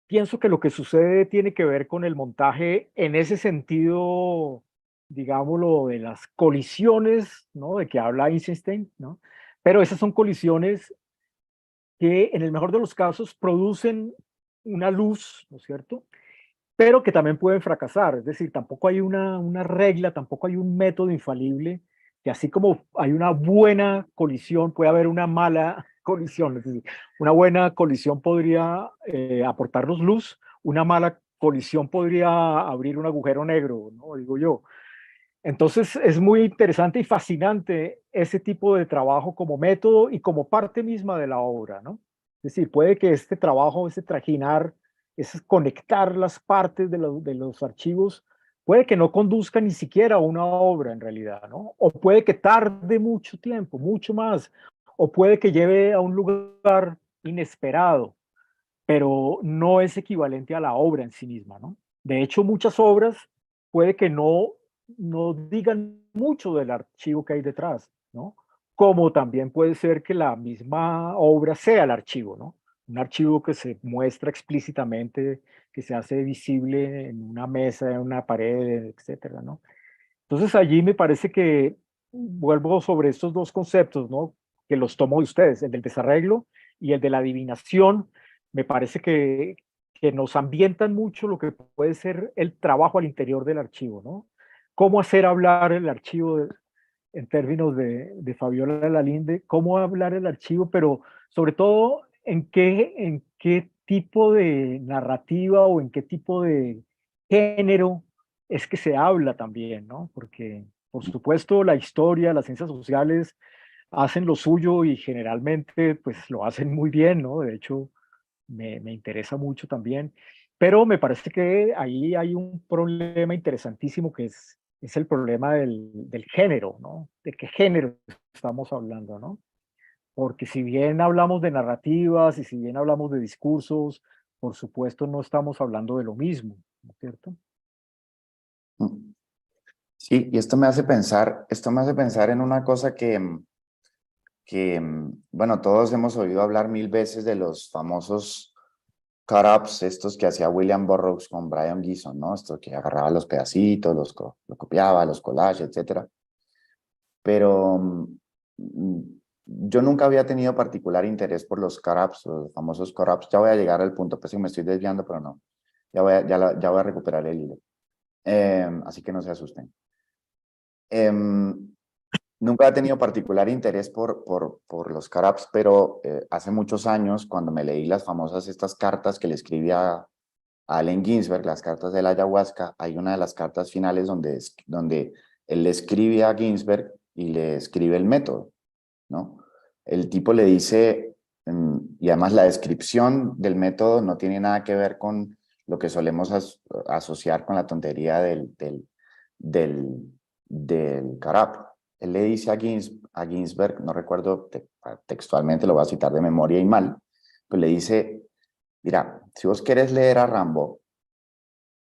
pienso que lo que sucede tiene que ver con el montaje en ese sentido, digámoslo, de las colisiones, ¿no? De que habla Eisenstein, ¿no? Pero esas son colisiones que en el mejor de los casos producen una luz, ¿no es cierto? Pero que también pueden fracasar, es decir, tampoco hay una regla, tampoco hay un método infalible, que así como hay una buena colisión, puede haber una mala colisión, es decir, una buena colisión podría aportarnos luz, una mala colisión podría abrir un agujero negro, ¿no? Digo yo. Entonces es muy interesante y fascinante ese tipo de trabajo como método y como parte misma de la obra, ¿no? Es decir, puede que este trabajo, ese trajinar, ese conectar las partes de los archivos, puede que no conduzca ni siquiera a una obra en realidad, ¿no? O puede que tarde mucho tiempo, mucho más, o puede que lleve a un lugar inesperado, pero no es equivalente a la obra en sí misma, ¿no? De hecho, muchas obras puede que no digan mucho del archivo que hay detrás, ¿no? Como también puede ser que la misma obra sea el archivo, ¿no? Un archivo que se muestra explícitamente, que se hace visible en una mesa, en una pared, etcétera, ¿no? Entonces allí me parece que vuelvo sobre estos dos conceptos, ¿no? Que los tomo de ustedes, el del desarreglo y el de la adivinación. Me parece que nos ambientan mucho lo que puede ser el trabajo al interior del archivo, ¿no? Cómo hacer hablar el archivo en términos de Fabiola Lalinde, cómo hablar el archivo, pero sobre todo en qué tipo de narrativa o en qué tipo de género es que se habla también, ¿no? Porque, por supuesto, la historia, las ciencias sociales hacen lo suyo y generalmente, pues, lo hacen muy bien, ¿no? De hecho, me interesa mucho también, pero me parece que ahí hay un problema interesantísimo que es el problema del género, ¿no? ¿De qué género estamos hablando, no? Porque si bien hablamos de narrativas y si bien hablamos de discursos, por supuesto no estamos hablando de lo mismo, ¿no es cierto? Sí, y esto me hace pensar en una cosa bueno, todos hemos oído hablar mil veces de los famosos cut-ups, estos que hacía William Burroughs con Brian Geeson, ¿no? Esto que agarraba los pedacitos, lo copiaba, los collages, etcétera. Pero yo nunca había tenido particular interés por los cut-ups, los famosos cut-ups. Ya voy a llegar al punto, pues que me estoy desviando, pero no. Ya voy a recuperar el hilo. Así que no se asusten. Nunca he tenido particular interés por los cut-ups, pero hace muchos años, cuando me leí las famosas estas cartas que le escribía a Allen Ginsberg, las cartas de la ayahuasca, hay una de las cartas finales donde él le escribe a Ginsberg y le escribe el método, ¿no? El tipo le dice, y además la descripción del método no tiene nada que ver con lo que solemos asociar con la tontería del cut-up. Él le dice a Ginsberg, no recuerdo textualmente, lo voy a citar de memoria y mal, pero le dice, mira, si vos querés leer a Rimbaud,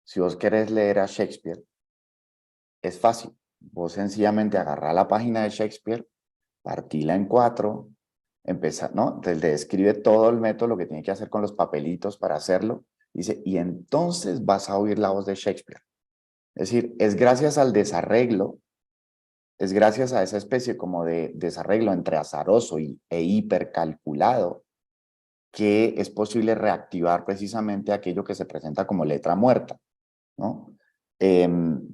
si vos querés leer a Shakespeare, es fácil. Vos sencillamente agarrá la página de Shakespeare, partila en 4, empezar, ¿no? Entonces le describe todo el método, lo que tiene que hacer con los papelitos para hacerlo. Dice, y entonces vas a oír la voz de Shakespeare. Es decir, es gracias al desarreglo, es gracias a esa especie como de desarreglo entre azaroso e hipercalculado que es posible reactivar precisamente aquello que se presenta como letra muerta, ¿no?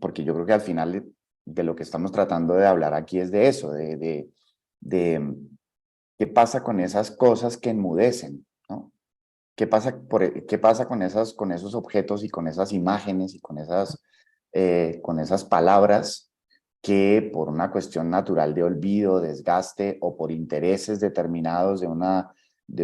Porque yo creo que al final de lo que estamos tratando de hablar aquí es de eso, de qué pasa con esas cosas que enmudecen, ¿no? ¿Qué pasa, qué pasa con esos objetos y con esas imágenes y con esas palabras que por una cuestión natural de olvido, desgaste o por intereses determinados de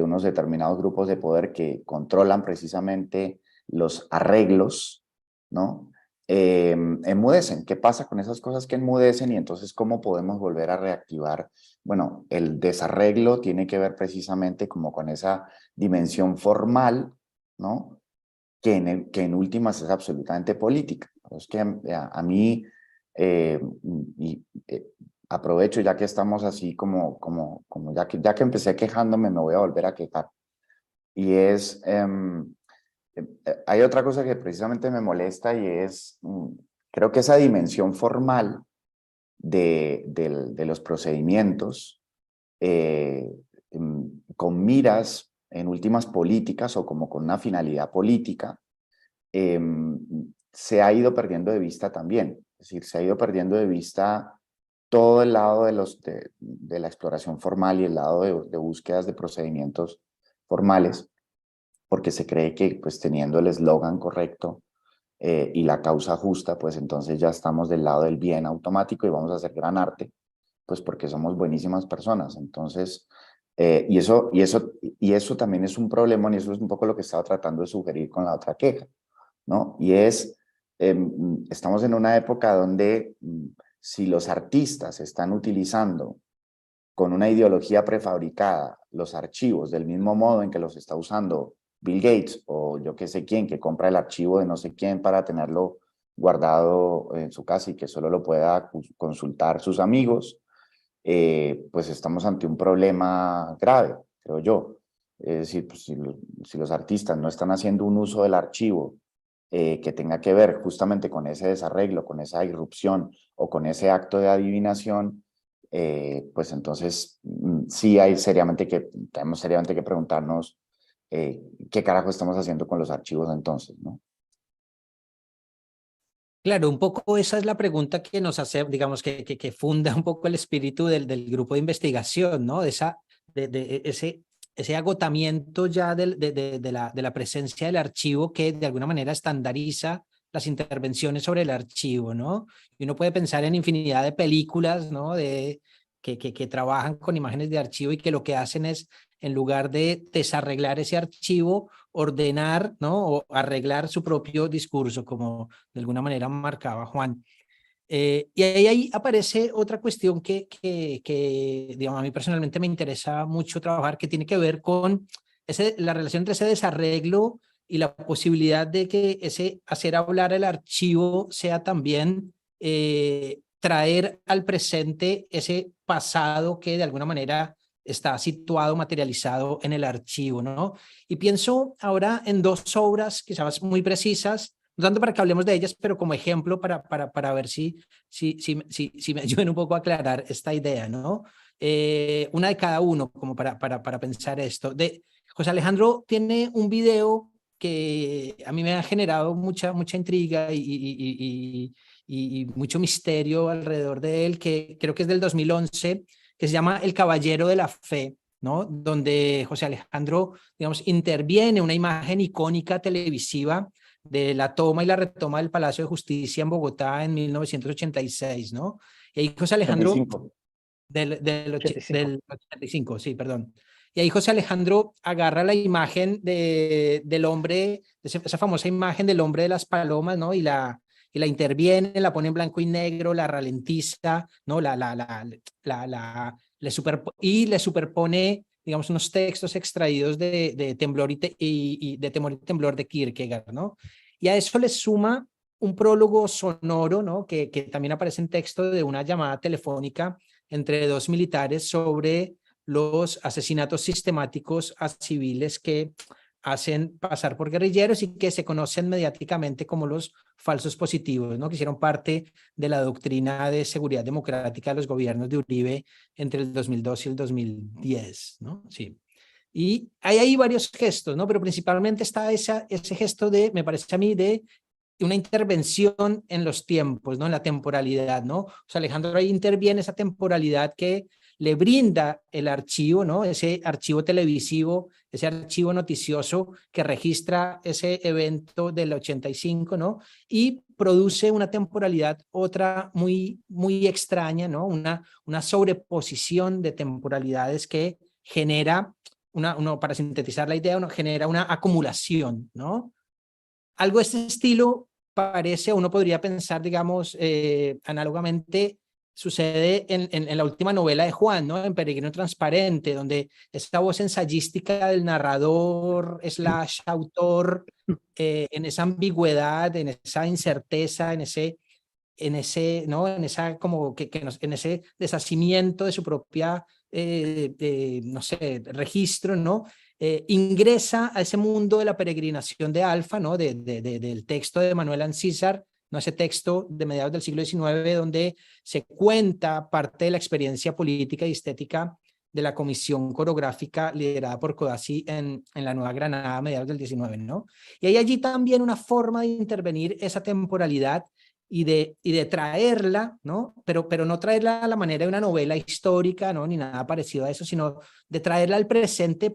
unos determinados grupos de poder que controlan precisamente los arreglos, ¿no? Enmudecen. ¿Qué pasa con esas cosas que enmudecen y entonces cómo podemos volver a reactivar? Bueno, el desarreglo tiene que ver precisamente como con esa dimensión formal, ¿no? Que en últimas es absolutamente política. Es que a mí, y aprovecho ya que estamos así como ya que empecé quejándome, me voy a volver a quejar. Y es, hay otra cosa que precisamente me molesta y es, creo que esa dimensión formal de los procedimientos con miras en últimas políticas o como con una finalidad política, se ha ido perdiendo de vista también. Es decir, se ha ido perdiendo de vista todo el lado de la exploración formal y el lado de búsquedas de procedimientos formales, porque se cree que pues teniendo el eslogan correcto y la causa justa, pues entonces ya estamos del lado del bien automático y vamos a hacer gran arte, pues porque somos buenísimas personas. Entonces, y eso también es un problema, y eso es un poco lo que estaba tratando de sugerir con la otra queja, ¿no? Y es, estamos en una época donde si los artistas están utilizando con una ideología prefabricada los archivos del mismo modo en que los está usando Bill Gates o yo qué sé quién, que compra el archivo de no sé quién para tenerlo guardado en su casa y que solo lo pueda consultar sus amigos, pues estamos ante un problema grave, creo yo. Es decir, pues, si los artistas no están haciendo un uso del archivo que tenga que ver justamente con ese desarreglo, con esa irrupción o con ese acto de adivinación, pues entonces sí tenemos seriamente que preguntarnos qué carajo estamos haciendo con los archivos entonces, ¿no? Claro, un poco esa es la pregunta que nos hace, digamos, que funda un poco el espíritu del grupo de investigación, ¿no? Ese agotamiento ya de la presencia del archivo que de alguna manera estandariza las intervenciones sobre el archivo, ¿no? Y uno puede pensar en infinidad de películas, ¿no? Que trabajan con imágenes de archivo y que lo que hacen es, en lugar de desarreglar ese archivo, ordenar, ¿no? O arreglar su propio discurso, como de alguna manera marcaba Juan. Y ahí aparece otra cuestión que, digamos, a mí personalmente me interesa mucho trabajar, que tiene que ver con la relación entre ese desarreglo y la posibilidad de que ese hacer hablar el archivo sea también traer al presente ese pasado que de alguna manera está situado, materializado en el archivo, ¿no? Y pienso ahora en dos obras quizás muy precisas, no tanto para que hablemos de ellas, pero como ejemplo para ver si me ayudan un poco a aclarar esta idea, ¿no? Una de cada uno, como para pensar esto. José Alejandro tiene un video que a mí me ha generado mucha intriga y mucho misterio alrededor de él, que creo que es del 2011, que se llama El Caballero de la Fe, ¿no? Donde José Alejandro, digamos, interviene una imagen icónica televisiva de la toma y la retoma del Palacio de Justicia en Bogotá en 1986, ¿no? Y ahí José Alejandro, 85. del 85. 85, sí, perdón. Y ahí José Alejandro agarra la imagen del hombre, esa famosa imagen del hombre de las palomas, ¿no? Y la interviene, la pone en blanco y negro, la ralentiza, ¿no? Le superpone, digamos, unos textos extraídos de Temblor y de Temor y Temblor de Kierkegaard, ¿no? Y a eso le suma un prólogo sonoro, ¿no? Que también aparece en texto de una llamada telefónica entre dos militares sobre los asesinatos sistemáticos a civiles que hacen pasar por guerrilleros y que se conocen mediáticamente como los falsos positivos, ¿no? Que hicieron parte de la doctrina de seguridad democrática de los gobiernos de Uribe entre el 2002 y el 2010, ¿no? Sí. Y hay ahí varios gestos, ¿no? Pero principalmente está ese gesto de, me parece a mí, de una intervención en los tiempos, ¿no? En la temporalidad, ¿no? O sea, Alejandro ahí interviene esa temporalidad que le brinda el archivo, ¿no? Ese archivo televisivo, ese archivo noticioso que registra ese evento del 85, ¿no? Y produce una temporalidad otra muy extraña, ¿no? Una sobreposición de temporalidades que genera, para sintetizar la idea, genera una acumulación, ¿no? Algo de este estilo parece, uno podría pensar, digamos, análogamente, sucede en la última novela de Juan, ¿no? En Peregrino Transparente, donde esta voz ensayística del narrador / autor, en esa ambigüedad, en esa incerteza, en ese, ¿no? En esa como en ese deshacimiento de su propia, no sé, registro, ¿no? Ingresa a ese mundo de la peregrinación de Alfa, ¿no? Del texto de Manuel Ancísar, ¿no? Ese texto de mediados del siglo XIX donde se cuenta parte de la experiencia política y estética de la comisión coreográfica liderada por Codazzi en la Nueva Granada a mediados del XIX, ¿no? Y hay allí también una forma de intervenir esa temporalidad y de traerla, ¿no? Pero no traerla a la manera de una novela histórica, ¿no? Ni nada parecido a eso, sino de traerla al presente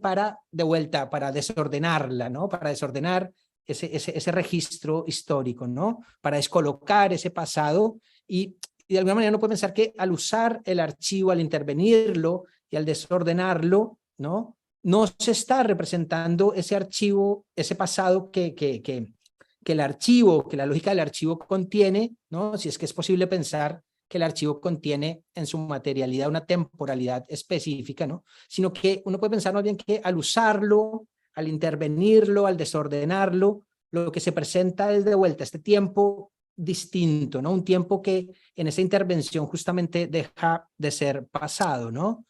de vuelta, para desordenarla, ¿no? Para desordenar ese registro histórico, ¿no? Para descolocar ese pasado y de alguna manera uno puede pensar que al usar el archivo, al intervenirlo y al desordenarlo, ¿no? No se está representando ese archivo, ese pasado que el archivo, que la lógica del archivo contiene, ¿no? Si es que es posible pensar que el archivo contiene en su materialidad una temporalidad específica, ¿no? Sino que uno puede pensar más bien que al usarlo, al intervenirlo, al desordenarlo, lo que se presenta es de vuelta este tiempo distinto, ¿no? Un tiempo que en esa intervención justamente deja de ser pasado, ¿no?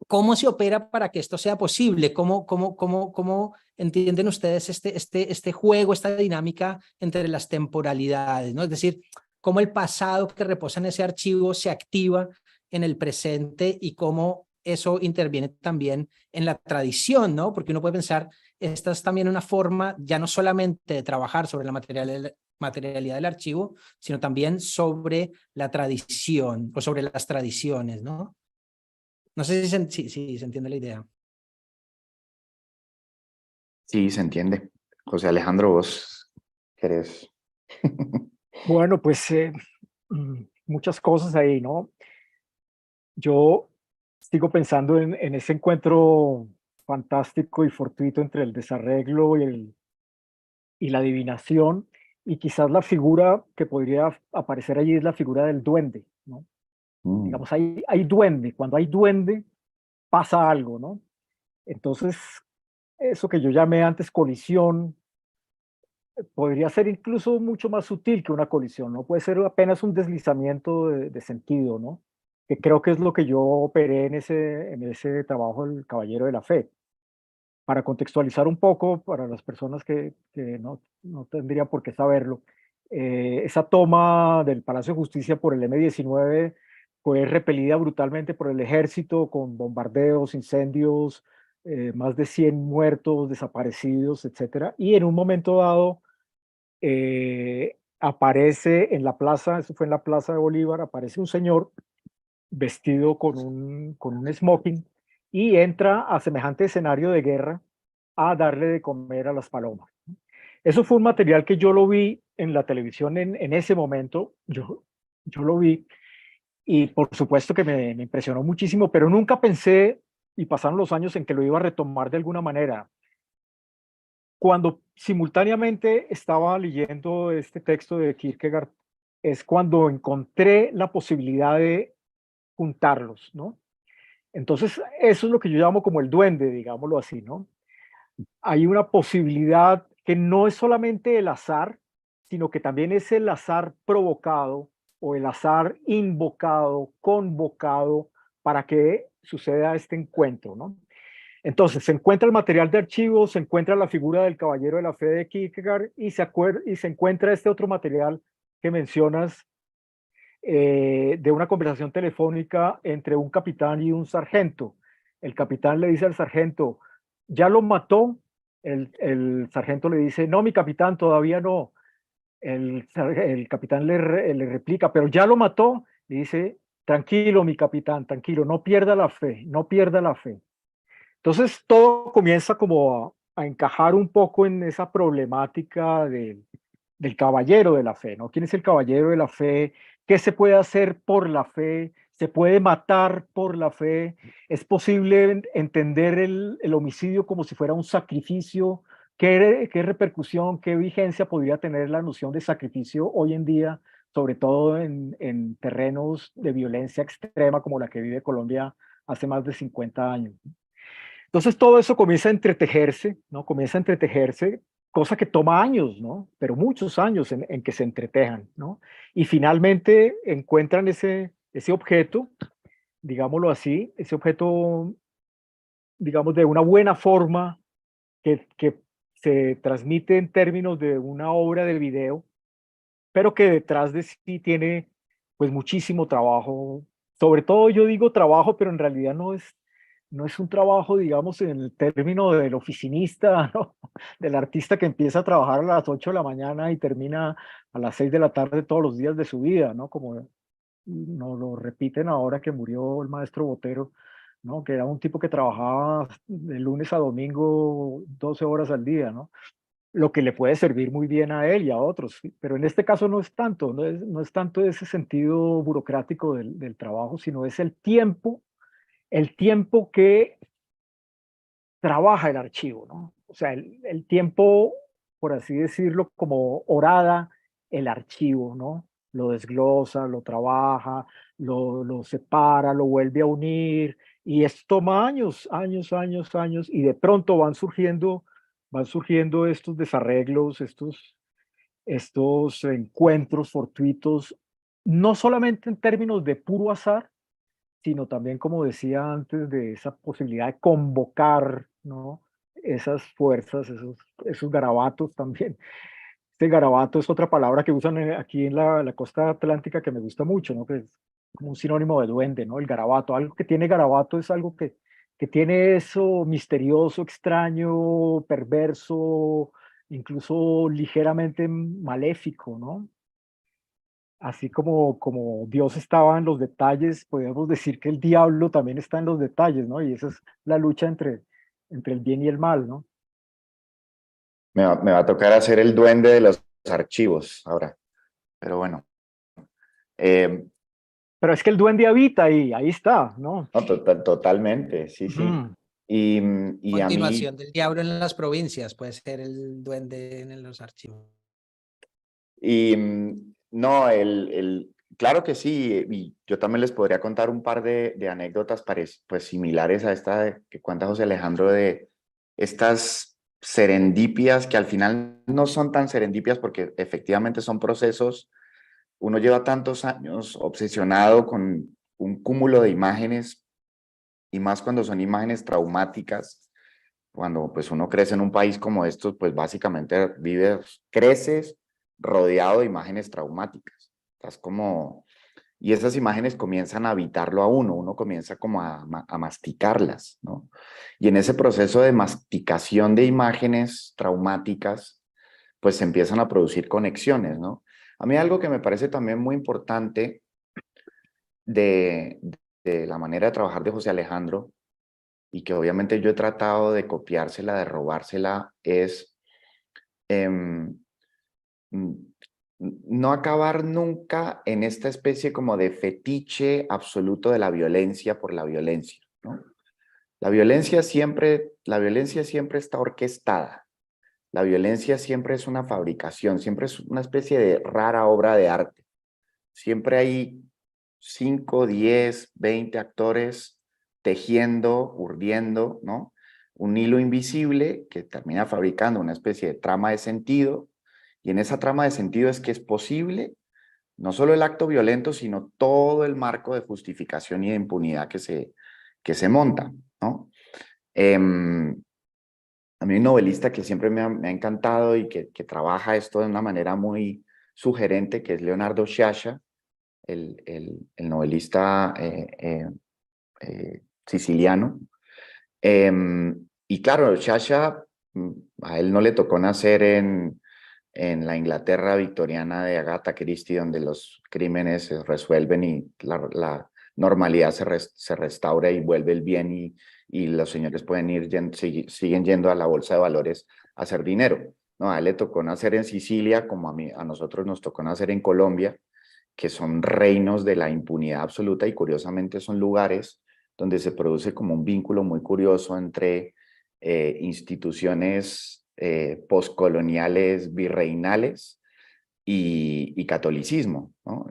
¿Cómo se opera para que esto sea posible? ¿Cómo entienden ustedes este juego, esta dinámica entre las temporalidades, ¿no? Es decir, cómo el pasado que reposa en ese archivo se activa en el presente y cómo eso interviene también en la tradición, ¿no? Porque uno puede pensar, esta es también una forma ya no solamente de trabajar sobre la materialidad del archivo, sino también sobre la tradición o sobre las tradiciones, ¿no? No sé si se entiende la idea. Sí, se entiende. José Alejandro, vos querés. Bueno, pues muchas cosas ahí, ¿no? Yo sigo pensando en ese encuentro fantástico y fortuito entre el desarreglo y la adivinación, y quizás la figura que podría aparecer allí es la figura del duende, ¿no? Mm, Digamos, hay duende, cuando hay duende pasa algo, ¿no? Entonces, eso que yo llamé antes colisión, podría ser incluso mucho más sutil que una colisión, ¿no? Puede ser apenas un deslizamiento de sentido, ¿no? Que creo que es lo que yo operé en ese trabajo del Caballero de la Fe. Para contextualizar un poco, para las personas que no tendrían por qué saberlo, esa toma del Palacio de Justicia por el M-19 fue repelida brutalmente por el ejército con bombardeos, incendios, más de 100 muertos, desaparecidos, etcétera. Y en un momento dado, aparece en la plaza, eso fue en la Plaza de Bolívar, aparece un señor vestido con un smoking y entra a semejante escenario de guerra a darle de comer a las palomas. Eso fue un material que yo lo vi en la televisión en ese momento, yo lo vi y por supuesto que me impresionó muchísimo, pero nunca pensé, y pasaron los años en que lo iba a retomar de alguna manera. Cuando simultáneamente estaba leyendo este texto de Kierkegaard, es cuando encontré la posibilidad de juntarlos, ¿no? Entonces, eso es lo que yo llamo como el duende, digámoslo así, ¿no? Hay una posibilidad que no es solamente el azar, sino que también es el azar provocado o el azar invocado, convocado para que suceda este encuentro, ¿no? Entonces, se encuentra el material de archivo, se encuentra la figura del caballero de la fe de Kierkegaard y se encuentra este otro material que mencionas de una conversación telefónica entre un capitán y un sargento. El capitán le dice al sargento, ¿ya lo mató? El sargento le dice, no, mi capitán, todavía no. El capitán le replica, pero ya lo mató. Le dice, tranquilo, mi capitán, tranquilo, no pierda la fe, no pierda la fe. Entonces todo comienza como a encajar un poco en esa problemática del caballero de la fe, ¿no? ¿Quién es el caballero de la fe? ¿Qué se puede hacer por la fe? ¿Se puede matar por la fe? ¿Es posible entender el homicidio como si fuera un sacrificio? ¿Qué repercusión, qué vigencia podría tener la noción de sacrificio hoy en día, sobre todo en terrenos de violencia extrema como la que vive Colombia hace más de 50 años? Entonces todo eso comienza a entretejerse, ¿no? Comienza a entretejerse, cosa que toma años, ¿no? Pero muchos años en que se entretejan, ¿no? Y finalmente encuentran ese objeto, digámoslo así, ese objeto, digamos, de una buena forma que se transmite en términos de una obra de video, pero que detrás de sí tiene pues muchísimo trabajo. Sobre todo yo digo trabajo, pero en realidad no es un trabajo, digamos, en el término del oficinista, ¿no? Del artista que empieza a trabajar a las 8 de la mañana y termina a las 6 de la tarde todos los días de su vida, ¿no? Como nos lo repiten ahora que murió el maestro Botero, ¿no? Que era un tipo que trabajaba de lunes a domingo 12 horas al día, ¿no? Lo que le puede servir muy bien a él y a otros, ¿sí? Pero en este caso no es tanto, no es tanto ese sentido burocrático del trabajo, sino es el tiempo que trabaja el archivo, ¿no? O sea, el tiempo, por así decirlo, como horada el archivo, ¿no? Lo desglosa, lo trabaja, lo separa, lo vuelve a unir, y esto toma años, años, años, años, y de pronto van surgiendo estos desarreglos, estos encuentros fortuitos, no solamente en términos de puro azar, sino también, como decía antes, de esa posibilidad de convocar, ¿no? Esas fuerzas, esos garabatos también. Este garabato es otra palabra que usan aquí en la costa atlántica que me gusta mucho, ¿no? Que es como un sinónimo de duende, ¿no? El garabato. Algo que tiene garabato es algo que tiene eso misterioso, extraño, perverso, incluso ligeramente maléfico, ¿no? Así como Dios estaba en los detalles, podemos decir que el diablo también está en los detalles, ¿no? Y esa es la lucha entre el bien y el mal, ¿no? Me va a tocar hacer el duende de los archivos ahora, pero bueno. Eh, Pero es que el duende habita ahí está, ¿no? no, totalmente, sí, sí. Ujú. Y a mí, Continuación del diablo en las provincias, puede ser el duende en los archivos. no, claro que sí, y yo también les podría contar un par de anécdotas pues, similares a esta que cuenta José Alejandro, de estas serendipias que al final no son tan serendipias porque efectivamente son procesos. Uno lleva tantos años obsesionado con un cúmulo de imágenes, y más cuando son imágenes traumáticas. Cuando pues uno crece en un país como estos, pues básicamente creces rodeado de imágenes traumáticas. Estás como, y esas imágenes comienzan a habitarlo a uno comienza como a masticarlas, ¿no? Y en ese proceso de masticación de imágenes traumáticas, pues se empiezan a producir conexiones, ¿no? A mí algo que me parece también muy importante de, de la manera de trabajar de José Alejandro, y que obviamente yo he tratado de copiársela, de robársela, es no acabar nunca en esta especie como de fetiche absoluto de la violencia por la violencia, ¿no? La violencia siempre está orquestada. La violencia siempre es una fabricación, siempre es una especie de rara obra de arte. Siempre hay 5, 10, 20 actores tejiendo, urdiendo, ¿no? Un hilo invisible que termina fabricando una especie de trama de sentido, y en esa trama de sentido es que es posible no solo el acto violento, sino todo el marco de justificación y de impunidad que se monta, ¿no? A mí un novelista que siempre me ha encantado y que trabaja esto de una manera muy sugerente, que es Leonardo Sciascia, el novelista siciliano. Y claro, Sciascia, a él no le tocó nacer en la Inglaterra victoriana de Agatha Christie, donde los crímenes se resuelven y la normalidad se restaura y vuelve el bien, y los señores pueden siguen yendo a la bolsa de valores a hacer dinero. No, a él le tocó nacer en Sicilia, como a nosotros nos tocó nacer en Colombia, que son reinos de la impunidad absoluta, y curiosamente son lugares donde se produce como un vínculo muy curioso entre instituciones postcoloniales virreinales y catolicismo, ¿no?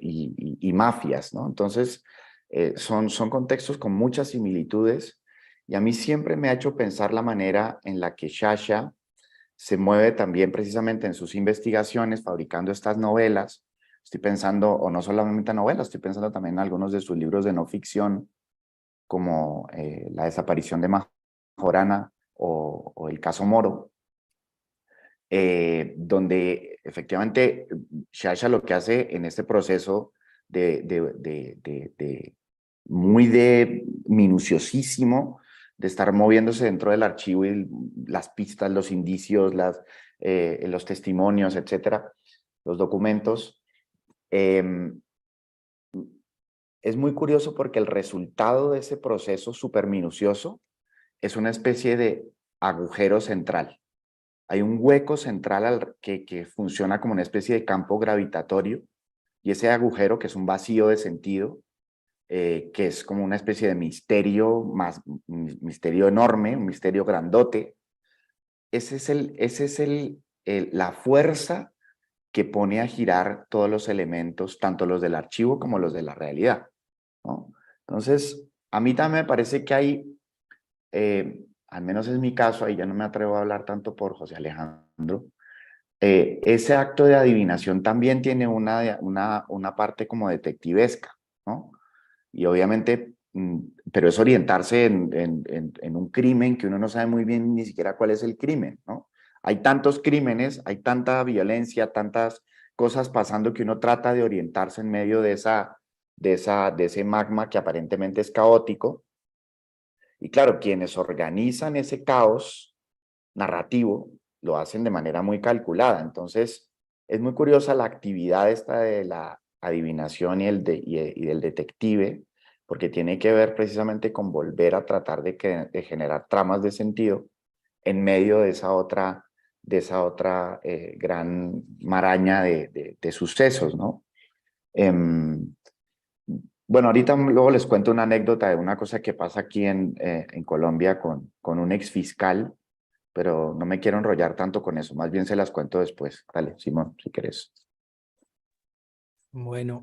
Y mafias, ¿no? Entonces, son contextos con muchas similitudes, y a mí siempre me ha hecho pensar la manera en la que Sciascia se mueve también precisamente en sus investigaciones, fabricando estas novelas. Estoy pensando, o no solamente novelas, estoy pensando también en algunos de sus libros de no ficción, como La desaparición de Majorana o El caso Moro, donde efectivamente Sciascia lo que hace en este proceso muy minuciosísimo, de estar moviéndose dentro del archivo, y las pistas, los indicios, los testimonios, etcétera, los documentos, es muy curioso porque el resultado de ese proceso súper minucioso es una especie de agujero central. Hay un hueco central que funciona como una especie de campo gravitatorio, y ese agujero, que es un vacío de sentido, que es como una especie de misterio, misterio enorme, un misterio grandote, esa es la fuerza que pone a girar todos los elementos, tanto los del archivo como los de la realidad, ¿no? Entonces, a mí también me parece que hay, al menos es mi caso, ahí ya no me atrevo a hablar tanto por José Alejandro, ese acto de adivinación también tiene una parte como detectivesca, ¿no? Y obviamente, pero es orientarse en un crimen que uno no sabe muy bien ni siquiera cuál es el crimen, ¿no? Hay tantos crímenes, hay tanta violencia, tantas cosas pasando que uno trata de orientarse en medio de ese magma que aparentemente es caótico. Y claro, quienes organizan ese caos narrativo lo hacen de manera muy calculada. Entonces, es muy curiosa la actividad esta de la adivinación y del detective, porque tiene que ver precisamente con volver a tratar de generar tramas de sentido en medio de esa otra gran maraña de sucesos, ¿no? Bueno, ahorita luego les cuento una anécdota de una cosa que pasa aquí en Colombia con un exfiscal, pero no me quiero enrollar tanto con eso, más bien se las cuento después. Dale, Simón, si quieres. Bueno,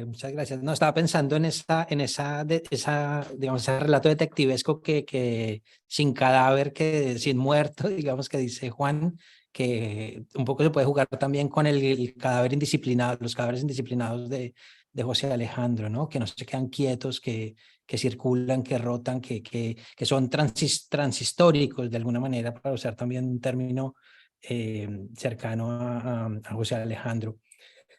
muchas gracias. No, estaba pensando en digamos, ese relato detectivesco que sin cadáver, que sin muerto, digamos, que dice Juan, que un poco se puede jugar también con el cadáver indisciplinado, los cadáveres indisciplinados de José Alejandro, ¿no? Que no se quedan quietos, que circulan, que rotan, que son transhistóricos de alguna manera, para usar también un término cercano a José Alejandro.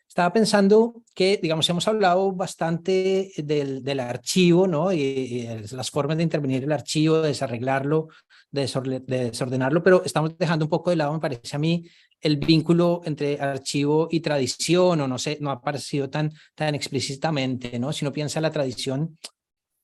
Estaba pensando que, digamos, hemos hablado bastante del archivo, ¿no? Y las formas de intervenir el archivo, de desarreglarlo, de desordenarlo, pero estamos dejando un poco de lado, me parece a mí, el vínculo entre archivo y tradición, o no sé, no ha aparecido tan explícitamente, ¿no? Si uno piensa la tradición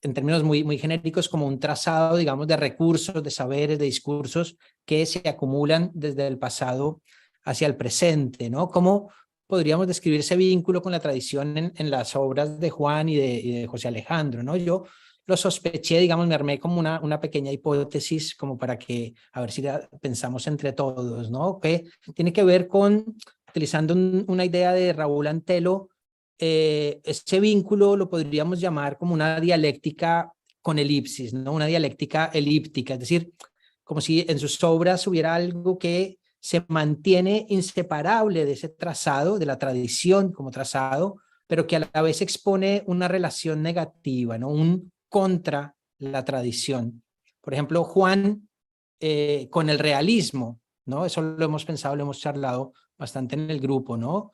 en términos muy genéricos como un trazado, digamos, de recursos, de saberes, de discursos que se acumulan desde el pasado hacia el presente, ¿no? ¿Cómo podríamos describir ese vínculo con la tradición en las obras de Juan y de José Alejandro, ¿no? Yo lo sospeché, digamos, me armé como una pequeña hipótesis como para que, a ver si pensamos entre todos, ¿no? Que tiene que ver con, utilizando una idea de Raúl Antelo, ese vínculo lo podríamos llamar como una dialéctica con elipsis, ¿no? Una dialéctica elíptica, es decir, como si en sus obras hubiera algo que se mantiene inseparable de ese trazado, de la tradición como trazado, pero que a la vez expone una relación negativa, ¿no? Un contra la tradición. Por ejemplo, Juan con el realismo, ¿no? Eso lo hemos pensado, lo hemos charlado bastante en el grupo, ¿no?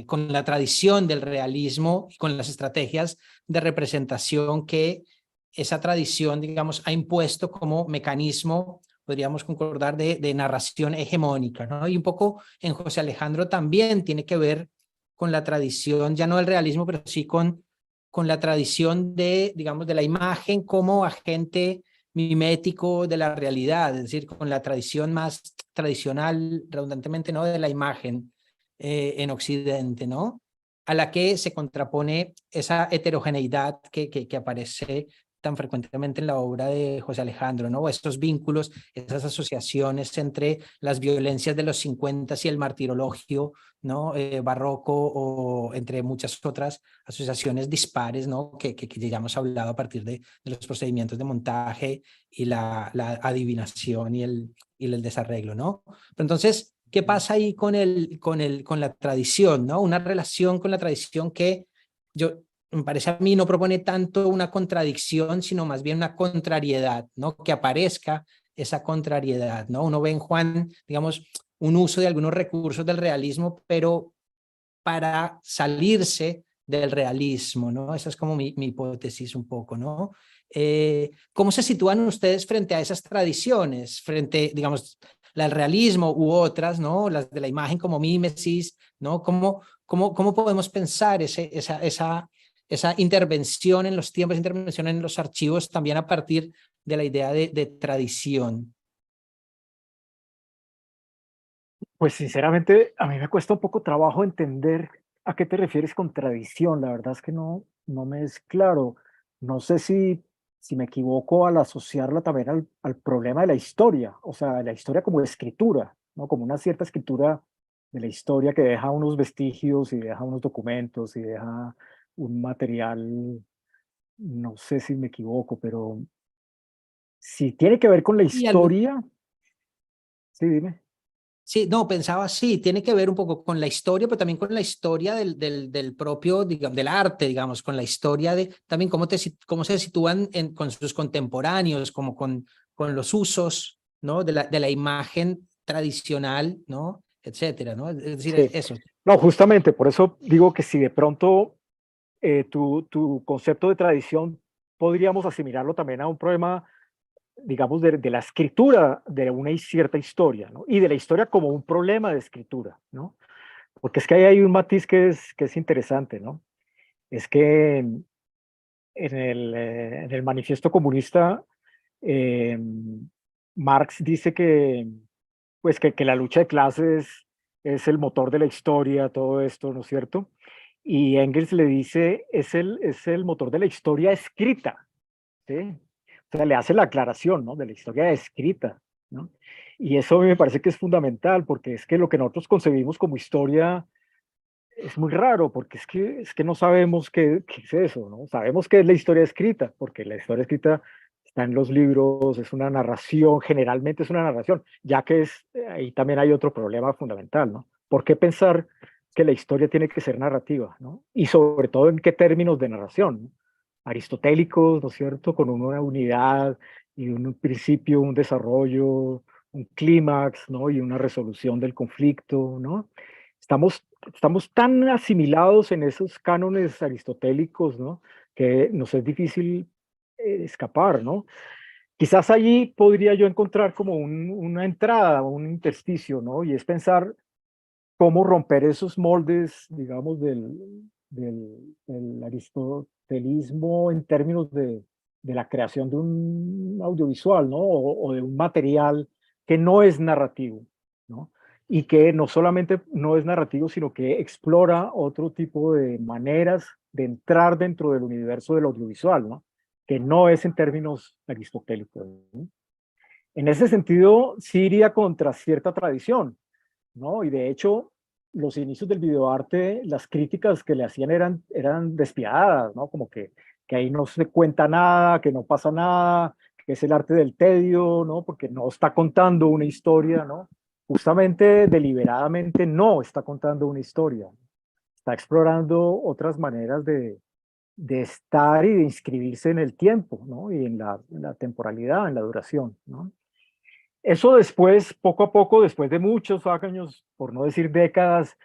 Con la tradición del realismo y con las estrategias de representación que esa tradición, digamos, ha impuesto como mecanismo, podríamos concordar, de narración hegemónica, ¿no? Y un poco en José Alejandro también tiene que ver con la tradición, ya no del realismo, pero sí con la tradición digamos, de la imagen como agente mimético de la realidad, es decir, con la tradición más tradicional, redundantemente, ¿no? De la imagen en Occidente, ¿no? A la que se contrapone esa heterogeneidad que aparece tan frecuentemente en la obra de José Alejandro, ¿no? Estos vínculos, esas asociaciones entre las violencias de los 50 y el martirologio, ¿no? Barroco, o entre muchas otras asociaciones dispares, ¿no? Que ya hemos hablado a partir de los procedimientos de montaje y la adivinación y el desarreglo, ¿no? Pero entonces, ¿qué pasa ahí con la tradición, ¿no? Una relación con la tradición que me parece a mí no propone tanto una contradicción, sino más bien una contrariedad, ¿no? Que aparezca esa contrariedad, ¿no? Uno ve en Juan, digamos, un uso de algunos recursos del realismo, pero para salirse del realismo, ¿no? Esa es como mi hipótesis un poco, ¿no? ¿Cómo se sitúan ustedes frente a esas tradiciones? Frente, digamos, la del realismo u otras, ¿no? Las de la imagen como mímesis, ¿no? ¿Cómo ¿Cómo podemos pensar esa intervención en los tiempos, intervención en los archivos también a partir de la idea de tradición? Pues sinceramente, a mí me cuesta un poco trabajo entender a qué te refieres con tradición. La verdad es que no me es claro. No sé si me equivoco al asociarla también al problema de la historia, o sea, la historia como escritura, ¿no? Como una cierta escritura de la historia que deja unos vestigios y deja unos documentos y deja un material, no sé si me equivoco, pero si tiene que ver con la Y algo, historia, sí, dime. sí, no, pensaba, sí, tiene que ver un poco con la historia, pero también con la historia del propio, digamos, del arte, digamos, con la historia de también cómo se sitúan con sus contemporáneos, como con los usos, ¿no? De la imagen tradicional, ¿no? Etcétera, ¿no? Es decir, Sí. eso. No, justamente, por eso digo que si de pronto tu concepto de tradición podríamos asimilarlo también a un problema, digamos, de la escritura de una cierta historia, ¿no? Y de la historia como un problema de escritura, ¿no? Porque es que ahí hay un matiz que es interesante, ¿no? Es que en el manifiesto comunista, eh, Marx dice que, pues que la lucha de clases es el motor de la historia, todo esto, ¿no es cierto? Y Engels le dice, es el motor de la historia escrita, ¿sí? O sea, le hace la aclaración, ¿no? De la historia escrita, ¿no? Y eso me parece que es fundamental, porque es que lo que nosotros concebimos como historia es muy raro, porque es que no sabemos qué es eso, ¿no? Sabemos que es la historia escrita, porque la historia escrita está en los libros, es una narración, generalmente es una narración, ya que ahí también hay otro problema fundamental, ¿no? ¿Por qué pensar que la historia tiene que ser narrativa, ¿no? Y sobre todo en qué términos de narración, ¿no? Aristotélicos, ¿no es cierto? Con una unidad y un principio, un desarrollo, un clímax, ¿no? Y una resolución del conflicto, ¿no? Estamos tan asimilados en esos cánones aristotélicos, ¿no? Que nos es difícil escapar, ¿no? Quizás allí podría yo encontrar como una entrada, un intersticio, ¿no? Y es pensar cómo romper esos moldes, digamos, del aristotelismo en términos de la creación de un audiovisual, ¿no? O de un material que no es narrativo, ¿no? Y que no solamente no es narrativo, sino que explora otro tipo de maneras de entrar dentro del universo del audiovisual, ¿no? Que no es en términos aristotélicos, ¿no? En ese sentido, sí iría contra cierta tradición, ¿no? Y de hecho, los inicios del videoarte, las críticas que le hacían eran despiadadas, ¿no? Como que ahí no se cuenta nada, que no pasa nada, que es el arte del tedio, ¿no? Porque no está contando una historia, ¿no? Justamente, deliberadamente, no está contando una historia. Está explorando otras maneras de estar y de inscribirse en el tiempo, ¿no? Y en la temporalidad, en la duración, ¿no? Eso después, poco a poco, después de muchos años, por no decir décadas,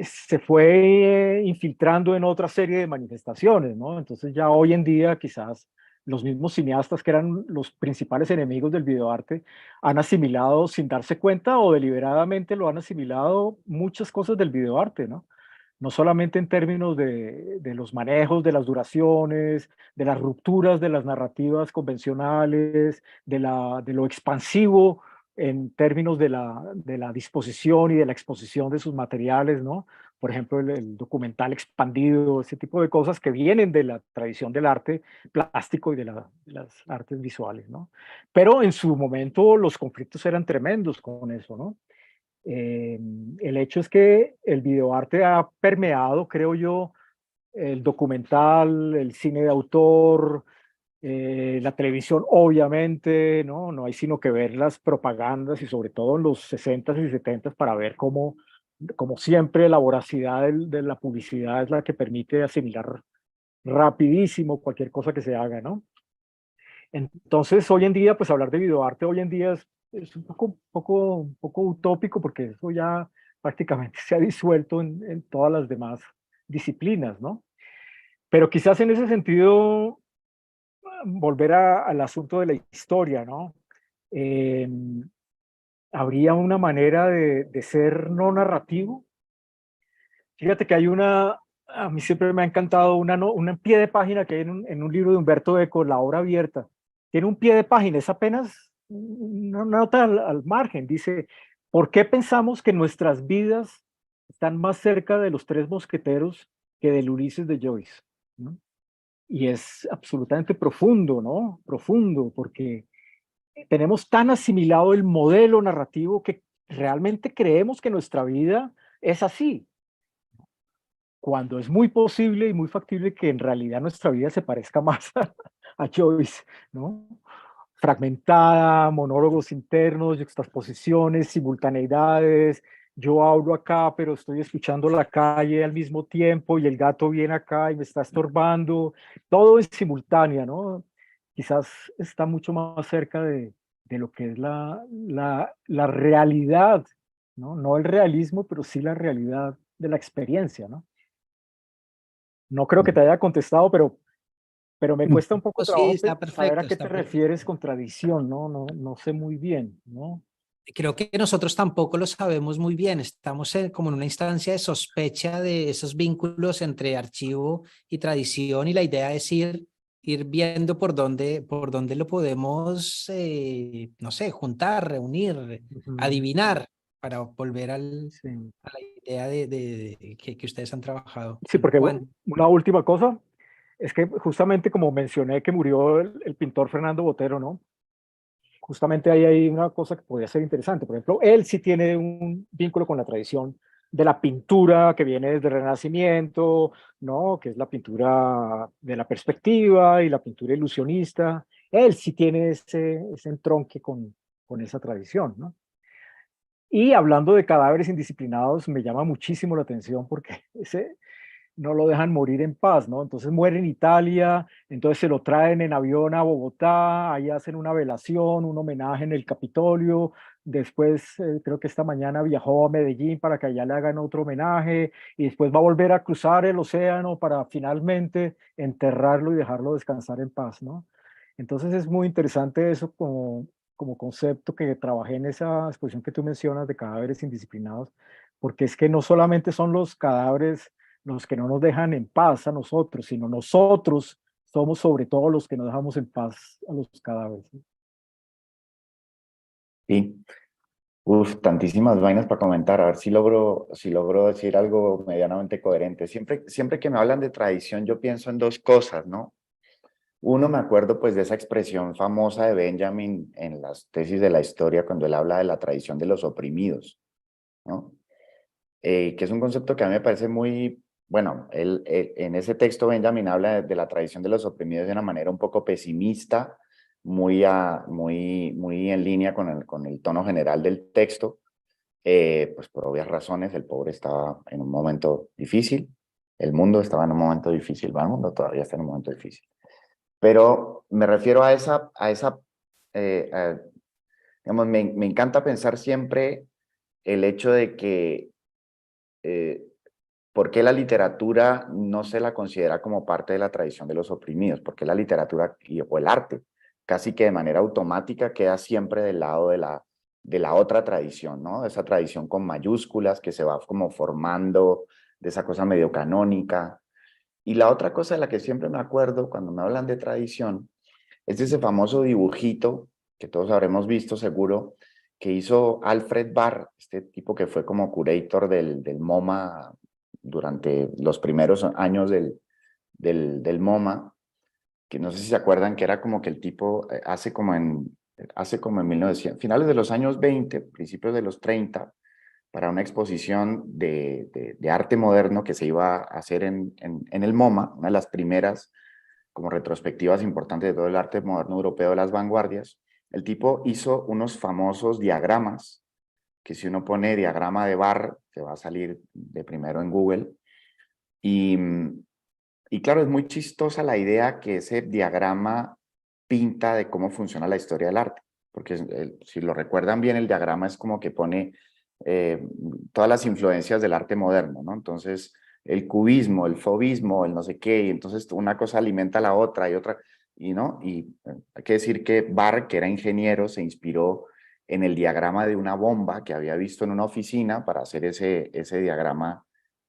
se fue infiltrando en otra serie de manifestaciones, ¿no? Entonces ya hoy en día quizás los mismos cineastas que eran los principales enemigos del videoarte han asimilado sin darse cuenta o deliberadamente lo han asimilado muchas cosas del videoarte, ¿no? No solamente en términos de los manejos, de las duraciones, de las rupturas de las narrativas convencionales, de lo expansivo en términos de la disposición y de la exposición de sus materiales, ¿no? Por ejemplo, el documental expandido, ese tipo de cosas que vienen de la tradición del arte plástico y de las artes visuales, ¿no? Pero en su momento los conflictos eran tremendos con eso, ¿no? El hecho es que el videoarte ha permeado, creo yo, el documental, el cine de autor, la televisión, obviamente, ¿no? No hay sino que ver las propagandas y sobre todo en los 60s y 70s para ver cómo, como siempre, la voracidad de la publicidad es la que permite asimilar rapidísimo cualquier cosa que se haga, ¿no? Entonces, hoy en día, pues hablar de videoarte hoy en día es un poco utópico porque eso ya prácticamente se ha disuelto en todas las demás disciplinas, ¿no? Pero quizás en ese sentido, volver al asunto de la historia, ¿no? Eh, Habría una manera de ser no narrativo, Fíjate que hay a mí siempre me ha encantado un pie de página que hay en un libro de Humberto Eco, La obra abierta. Tiene un pie de página, es apenas una nota al margen. Dice, ¿por qué pensamos que nuestras vidas están más cerca de los tres mosqueteros que del Ulises de Joyce? ¿No? Y es absolutamente profundo, ¿no? Profundo, porque tenemos tan asimilado el modelo narrativo que realmente creemos que nuestra vida es así, cuando es muy posible y muy factible que en realidad nuestra vida se parezca más a Joyce, ¿no? Fragmentada, monólogos internos, juxtaposiciones, simultaneidades. Yo hablo acá, pero estoy escuchando la calle al mismo tiempo y el gato viene acá y me está estorbando. Todo en simultánea, ¿no? Quizás está mucho más cerca de lo que es la realidad, ¿no? No el realismo, pero sí la realidad de la experiencia, ¿no? No creo que te haya contestado, pero me cuesta un poco No, sí, trabajo está saber a perfecto, qué está te perfecto. refieres con tradición, ¿no? No sé muy bien, ¿no? Creo que nosotros tampoco lo sabemos muy bien. Estamos como en una instancia de sospecha de esos vínculos entre archivo y tradición y la idea es ir viendo por dónde lo podemos, no sé, juntar, reunir, Ujú, adivinar para volver sí. a la idea que ustedes han trabajado Sí, en porque cuanto. una última cosa es que justamente como mencioné que murió el pintor Fernando Botero, ¿no? Justamente ahí hay una cosa que podría ser interesante. Por ejemplo, él sí tiene un vínculo con la tradición de la pintura que viene desde el Renacimiento, ¿no? Que es la pintura de la perspectiva y la pintura ilusionista. Él sí tiene ese entronque con esa tradición, ¿no? Y hablando de cadáveres indisciplinados, me llama muchísimo la atención porque ese, no lo dejan morir en paz, ¿no? Entonces muere en Italia, entonces se lo traen en avión a Bogotá, ahí hacen una velación, un homenaje en el Capitolio, después creo que esta mañana viajó a Medellín para que allá le hagan otro homenaje y después va a volver a cruzar el océano para finalmente enterrarlo y dejarlo descansar en paz, ¿no? Entonces es muy interesante eso como concepto que trabajé en esa exposición que tú mencionas de cadáveres indisciplinados, porque es que no solamente son los cadáveres los que no nos dejan en paz a nosotros, sino nosotros somos sobre todo los que no dejamos en paz a los cadáveres. Sí. Uf, tantísimas vainas para comentar, a ver si logro decir algo medianamente coherente. Siempre que me hablan de tradición, yo pienso en dos cosas, ¿no? Uno, me acuerdo pues de esa expresión famosa de Benjamin en las tesis de la historia, cuando él habla de la tradición de los oprimidos, ¿no? Que es un concepto que a mí me parece muy, bueno, en ese texto Benjamin habla de la tradición de los oprimidos de una manera un poco pesimista, muy en línea con el tono general del texto, pues por obvias razones, el pobre estaba en un momento difícil, el mundo estaba en un momento difícil, va, el mundo todavía está en un momento difícil. Pero me refiero digamos, me encanta pensar siempre el hecho de que eh, ¿por qué la literatura no se la considera como parte de la tradición de los oprimidos? ¿Por qué la literatura o el arte casi que de manera automática queda siempre del lado de la otra tradición, ¿no? Esa tradición con mayúsculas que se va como formando, de esa cosa medio canónica. Y la otra cosa de la que siempre me acuerdo cuando me hablan de tradición es ese famoso dibujito que todos habremos visto seguro, que hizo Alfred Barr, este tipo que fue como curator del MoMA durante los primeros años del MoMA, que no sé si se acuerdan que era como que el tipo hace como en 1900, finales de los años 20, principios de los 30, para una exposición de arte moderno que se iba a hacer en el MoMA, una de las primeras como retrospectivas importantes de todo el arte moderno europeo de las vanguardias. El tipo hizo unos famosos diagramas, que si uno pone diagrama de Barr, te va a salir de primero en Google. Y, y claro, es muy chistosa la idea que ese diagrama pinta de cómo funciona la historia del arte. Porque si lo recuerdan bien, el diagrama es como que pone todas las influencias del arte moderno, ¿no? Entonces, el cubismo, el fauvismo, el no sé qué, y entonces una cosa alimenta a la otra y otra, y no, y hay que decir que Barr, que era ingeniero, se inspiró en el diagrama de una bomba que había visto en una oficina para hacer ese diagrama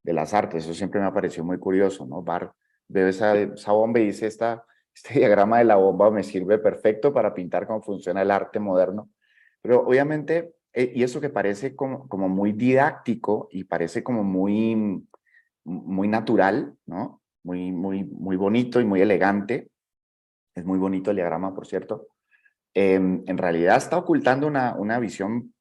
de las artes. Eso siempre me ha parecido muy curioso, ¿no? Barr ve esa bomba y dice, este diagrama de la bomba me sirve perfecto para pintar cómo funciona el arte moderno. Pero obviamente, y eso que parece como muy didáctico y parece como muy natural, ¿no? Muy bonito y muy elegante. Es muy bonito el diagrama, por cierto. En realidad está ocultando una visión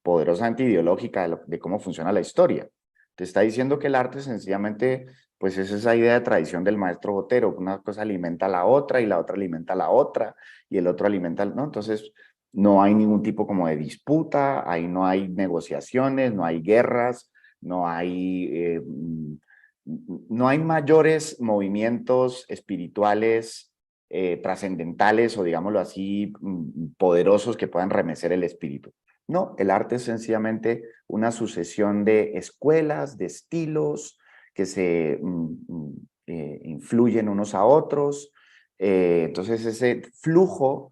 poderosamente ideológica de cómo funciona la historia. Te está diciendo que el arte sencillamente, pues es esa idea de tradición del maestro Botero, una cosa alimenta a la otra y la otra alimenta a la otra y el otro alimenta, ¿no? Entonces no hay ningún tipo como de disputa, ahí no hay negociaciones, no hay guerras, no hay mayores movimientos espirituales trascendentales o digámoslo así, poderosos que puedan remecer el espíritu. No, el arte es sencillamente una sucesión de escuelas, de estilos que se influyen unos a otros. Entonces ese flujo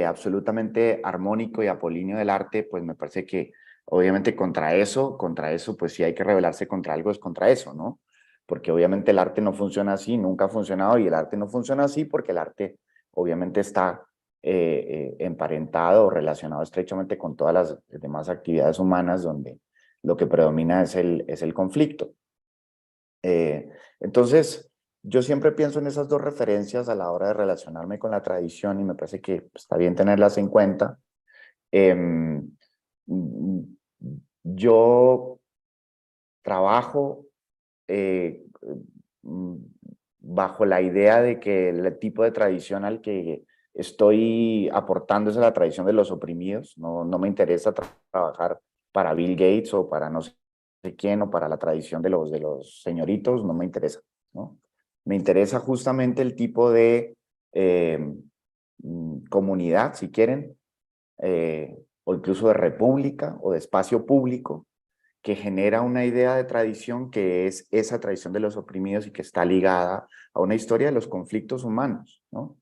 absolutamente armónico y apolíneo del arte, pues me parece que obviamente contra eso, pues si hay que rebelarse contra algo es contra eso, ¿no? Porque obviamente el arte no funciona así, nunca ha funcionado, y el arte no funciona así porque el arte obviamente está emparentado o relacionado estrechamente con todas las demás actividades humanas donde lo que predomina es el conflicto. Entonces, yo siempre pienso en esas dos referencias a la hora de relacionarme con la tradición y me parece que está bien tenerlas en cuenta. Yo trabajo bajo la idea de que el tipo de tradición al que estoy aportando es a la tradición de los oprimidos. No me interesa trabajar para Bill Gates o para no sé quién o para la tradición de los señoritos, no me interesa, ¿no? Me interesa justamente el tipo de comunidad, si quieren, o incluso de república o de espacio público, que genera una idea de tradición que es esa tradición de los oprimidos y que está ligada a una historia de los conflictos humanos, ¿no?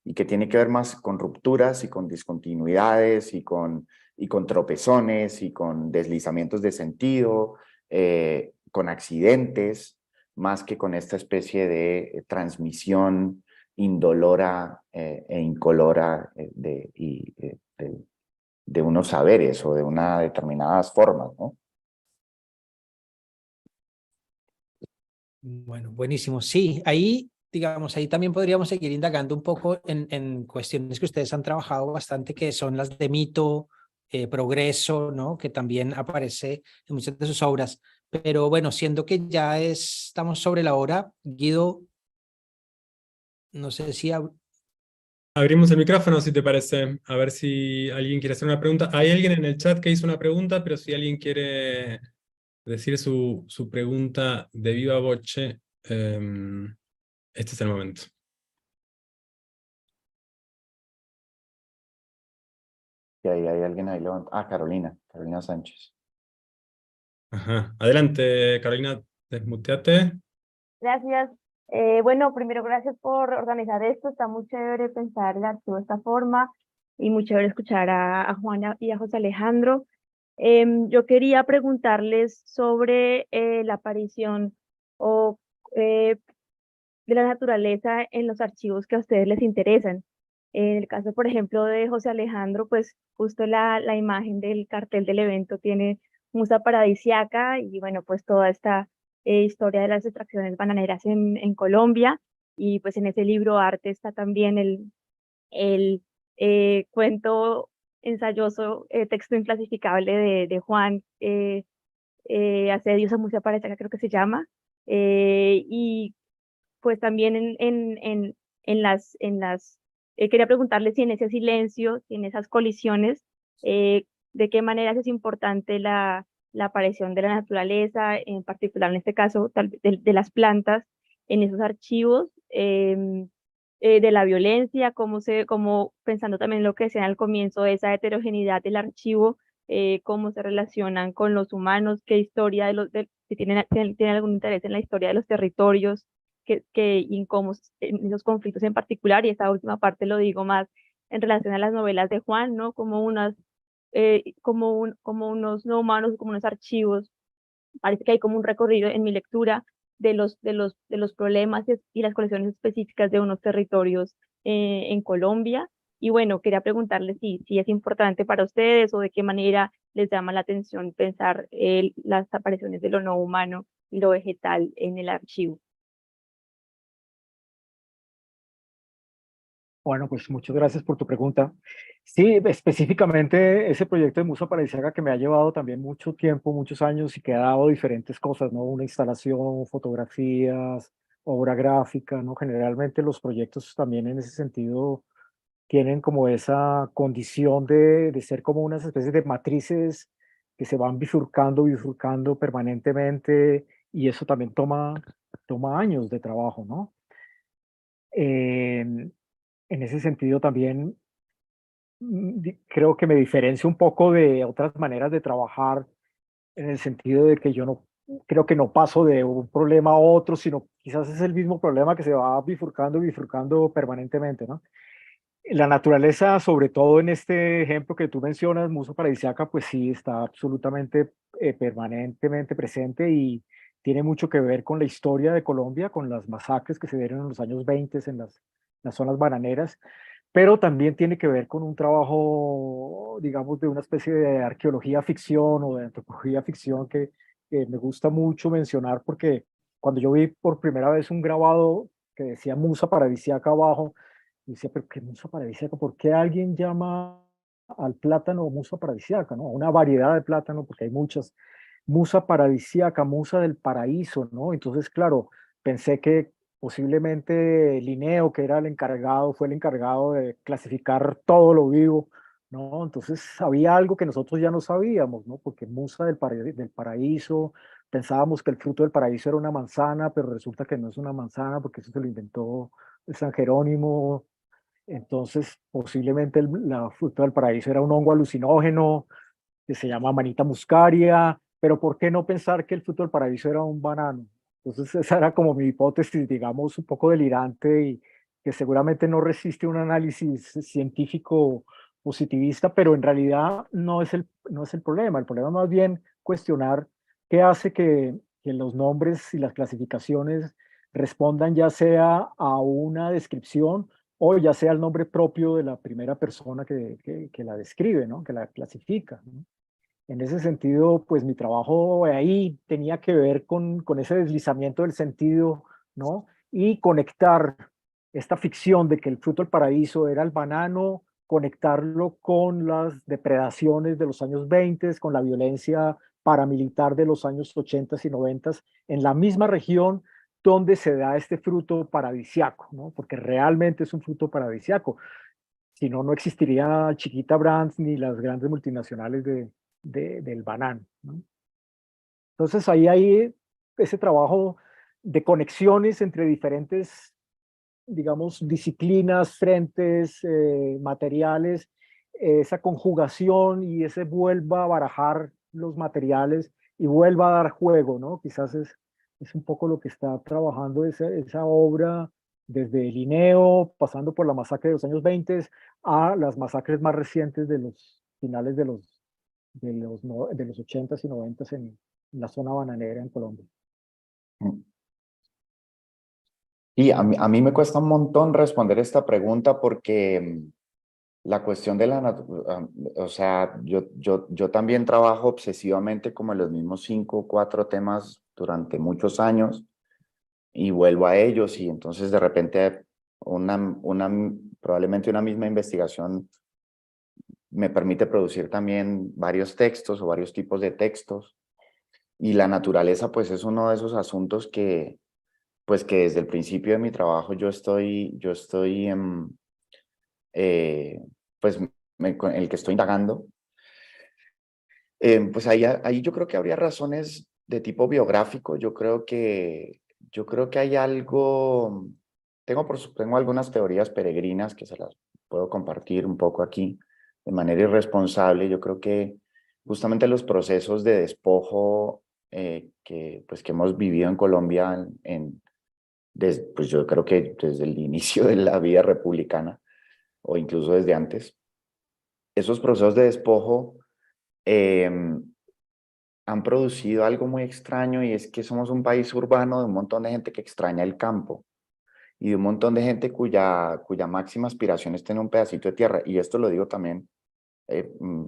Y que tiene que ver más con rupturas y con discontinuidades y con tropezones y con deslizamientos de sentido, con accidentes, más que con esta especie de transmisión indolora e incolora de unos saberes o de unas determinadas formas, ¿no? Bueno, buenísimo. Sí, ahí, digamos, ahí también podríamos seguir indagando un poco en cuestiones que ustedes han trabajado bastante, que son las de mito, progreso, ¿no? Que también aparece en muchas de sus obras. Pero bueno, siendo que ya estamos sobre la hora, Guido, no sé si... Abrimos el micrófono, si te parece, a ver si alguien quiere hacer una pregunta. Hay alguien en el chat que hizo una pregunta, pero si alguien quiere decir su pregunta de viva voce, este es el momento. Y ahí hay alguien ahí levantando. Ah, Carolina Sánchez. Ajá. Adelante, Carolina, desmuteate. Gracias. Bueno, primero gracias por organizar esto. Está muy chévere pensar el archivo de esta forma y muy chévere escuchar a Juana y a José Alejandro. Yo quería preguntarles sobre la aparición o de la naturaleza en los archivos que a ustedes les interesan. En el caso, por ejemplo, de José Alejandro, pues justo la imagen del cartel del evento tiene musa paradisiaca y bueno, pues toda esta historia de las extracciones bananeras en Colombia. Y pues en ese libro Arte está también el cuento ensayoso, texto inclasificable de Juan, Asedios a Musa Paradisiaca, creo que se llama. Y pues también quería preguntarle si en ese silencio, si en esas colisiones, de qué manera es importante la aparición de la naturaleza, en particular en este caso de las plantas, en esos archivos, de la violencia, cómo pensando también lo que decía al comienzo, esa heterogeneidad del archivo, cómo se relacionan con los humanos, qué historia si tienen algún interés en la historia de los territorios, y en cómo en esos conflictos en particular, y esta última parte lo digo más en relación a las novelas de Juan, ¿no? Como unos no humanos, como unos archivos parece que hay como un recorrido en mi lectura de los problemas y las colecciones específicas de unos territorios en Colombia. Y bueno, quería preguntarles si es importante para ustedes o de qué manera les llama la atención pensar las apariciones de lo no humano y lo vegetal en el archivo. Bueno, pues muchas gracias por tu pregunta. Sí, específicamente ese proyecto de Musa Paradisíaca que me ha llevado también mucho tiempo, muchos años y que ha dado diferentes cosas, ¿no? Una instalación, fotografías, obra gráfica, ¿no? Generalmente los proyectos también en ese sentido tienen como esa condición de ser como unas especies de matrices que se van bifurcando permanentemente y eso también toma años de trabajo, ¿no? En ese sentido también creo que me diferencio un poco de otras maneras de trabajar en el sentido de que yo no creo que no paso de un problema a otro, sino quizás es el mismo problema que se va bifurcando permanentemente, ¿no? La naturaleza, sobre todo en este ejemplo que tú mencionas, Musa Paradisiaca, pues sí está absolutamente permanentemente presente y tiene mucho que ver con la historia de Colombia, con las masacres que se dieron en los años 20 en las zonas bananeras, pero también tiene que ver con un trabajo, digamos, de una especie de arqueología ficción o de antropología ficción que me gusta mucho mencionar porque cuando yo vi por primera vez un grabado que decía Musa Paradisiaca abajo, y decía, pero qué musa paradisíaca, ¿por qué alguien llama al plátano musa paradisíaca, ¿no? A una variedad de plátano, porque hay muchas. Musa paradisíaca, musa del paraíso, ¿no? Entonces, claro, pensé que posiblemente Linneo, que era el encargado, fue el encargado de clasificar todo lo vivo, ¿no? Entonces, había algo que nosotros ya no sabíamos, ¿no? Porque musa del paraíso, pensábamos que el fruto del paraíso era una manzana, pero resulta que no es una manzana porque eso se lo inventó el San Jerónimo. Entonces, posiblemente la fruta del paraíso era un hongo alucinógeno que se llama manita muscaria, pero ¿por qué no pensar que el fruto del paraíso era un banano? Entonces, esa era como mi hipótesis, digamos, un poco delirante y que seguramente no resiste un análisis científico positivista, pero en realidad no es el problema. El problema es más bien cuestionar qué hace que los nombres y las clasificaciones respondan ya sea a una descripción o ya sea el nombre propio de la primera persona que la describe, ¿no? Que la clasifica, ¿no? En ese sentido, pues mi trabajo ahí tenía que ver con ese deslizamiento del sentido, ¿no? Y conectar esta ficción de que el fruto del paraíso era el banano, conectarlo con las depredaciones de los años 20, con la violencia paramilitar de los años 80 y 90 en la misma región donde se da este fruto paradisiaco, ¿no? Porque realmente es un fruto paradisiaco. Si no, no existiría Chiquita Brands ni las grandes multinacionales del banano, ¿no? Entonces ahí hay ese trabajo de conexiones entre diferentes, digamos, disciplinas, frentes, materiales, esa conjugación y ese vuelva a barajar los materiales y vuelva a dar juego, ¿no? Quizás es un poco lo que está trabajando esa obra desde Linneo, pasando por la masacre de los años 20 a las masacres más recientes de los finales de los 80s y 90s en la zona bananera en Colombia. Y a mí me cuesta un montón responder esta pregunta porque la cuestión de o sea, yo también trabajo obsesivamente como en los mismos 5 o 4 temas durante muchos años y vuelvo a ellos y entonces de repente probablemente una misma investigación me permite producir también varios textos o varios tipos de textos y la naturaleza pues es uno de esos asuntos que pues que desde el principio de mi trabajo yo estoy pues con el que estoy indagando. Pues ahí yo creo que habría razones de tipo biográfico. Yo creo que hay algo, tengo algunas teorías peregrinas que se las puedo compartir un poco aquí de manera irresponsable. Yo creo que justamente los procesos de despojo pues que hemos vivido en Colombia pues yo creo que desde el inicio de la vida republicana o incluso desde antes, esos procesos de despojo han producido algo muy extraño, y es que somos un país urbano de un montón de gente que extraña el campo y de un montón de gente cuya máxima aspiración es tener un pedacito de tierra. Y esto lo digo también, eh, mm,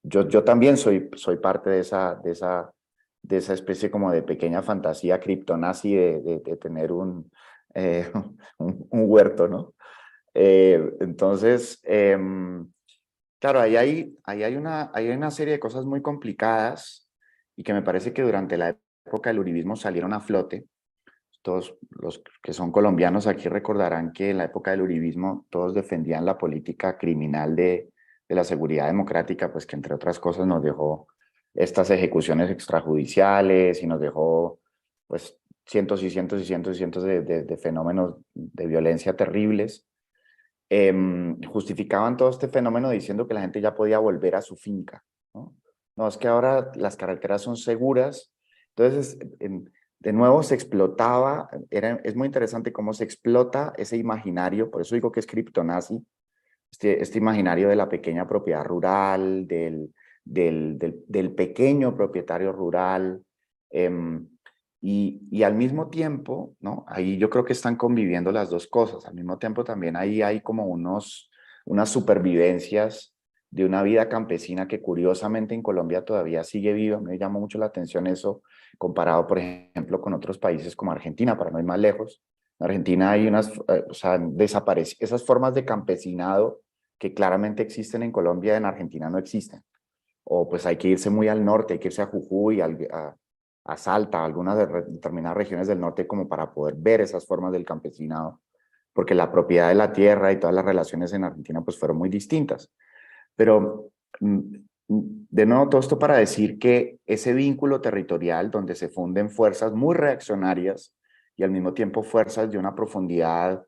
yo también soy parte de esa especie como de pequeña fantasía criptonazi de tener un huerto, ¿no? Entonces, claro, ahí hay una serie de cosas muy complicadas y que me parece que durante la época del uribismo salieron a flote. Todos los que son colombianos aquí recordarán que en la época del uribismo todos defendían la política criminal de la seguridad democrática, pues que entre otras cosas nos dejó estas ejecuciones extrajudiciales y nos dejó pues cientos y cientos y cientos y cientos de fenómenos de violencia terribles. Justificaban todo este fenómeno diciendo que la gente ya podía volver a su finca, ¿no? No, es que ahora las carreteras son seguras. Entonces, de nuevo se explotaba, es muy interesante cómo se explota ese imaginario, por eso digo que es criptonazi, este imaginario de la pequeña propiedad rural, del pequeño propietario rural, y al mismo tiempo, ¿no? Ahí yo creo que están conviviendo las dos cosas. Al mismo tiempo también ahí hay como unas supervivencias de una vida campesina que curiosamente en Colombia todavía sigue viva. Me llamó mucho la atención eso, comparado, por ejemplo, con otros países como Argentina, para no ir más lejos. En Argentina hay o sea, esas formas de campesinado que claramente existen en Colombia, en Argentina no existen. O pues hay que irse muy al norte, hay que irse a Jujuy, a Salta, a algunas determinadas regiones del norte como para poder ver esas formas del campesinado, porque la propiedad de la tierra y todas las relaciones en Argentina pues fueron muy distintas. Pero de nuevo todo esto para decir que ese vínculo territorial donde se funden fuerzas muy reaccionarias y al mismo tiempo fuerzas de una profundidad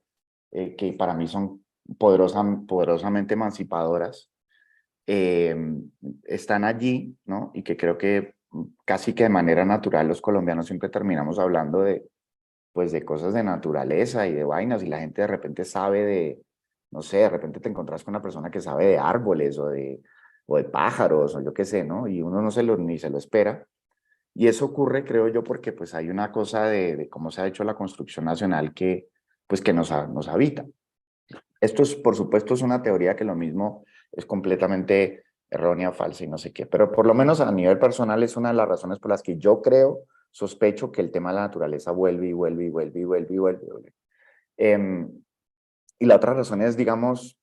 que para mí son poderosamente emancipadoras, están allí, ¿no? Y que creo que casi que de manera natural los colombianos siempre terminamos hablando pues de cosas de naturaleza y de vainas, y la gente de repente sabe no sé, de repente te encontrás con una persona que sabe de árboles o de pájaros o yo qué sé, ¿no? Y uno ni se lo espera. Y eso ocurre, creo yo, porque pues hay una cosa de cómo se ha hecho la construcción nacional pues que nos habita. Esto es, por supuesto, es una teoría que lo mismo es completamente errónea, falsa y no sé qué, pero por lo menos a nivel personal es una de las razones por las que yo sospecho que el tema de la naturaleza vuelve y vuelve y vuelve y vuelve y vuelve y vuelve. Y la otra razón es, digamos,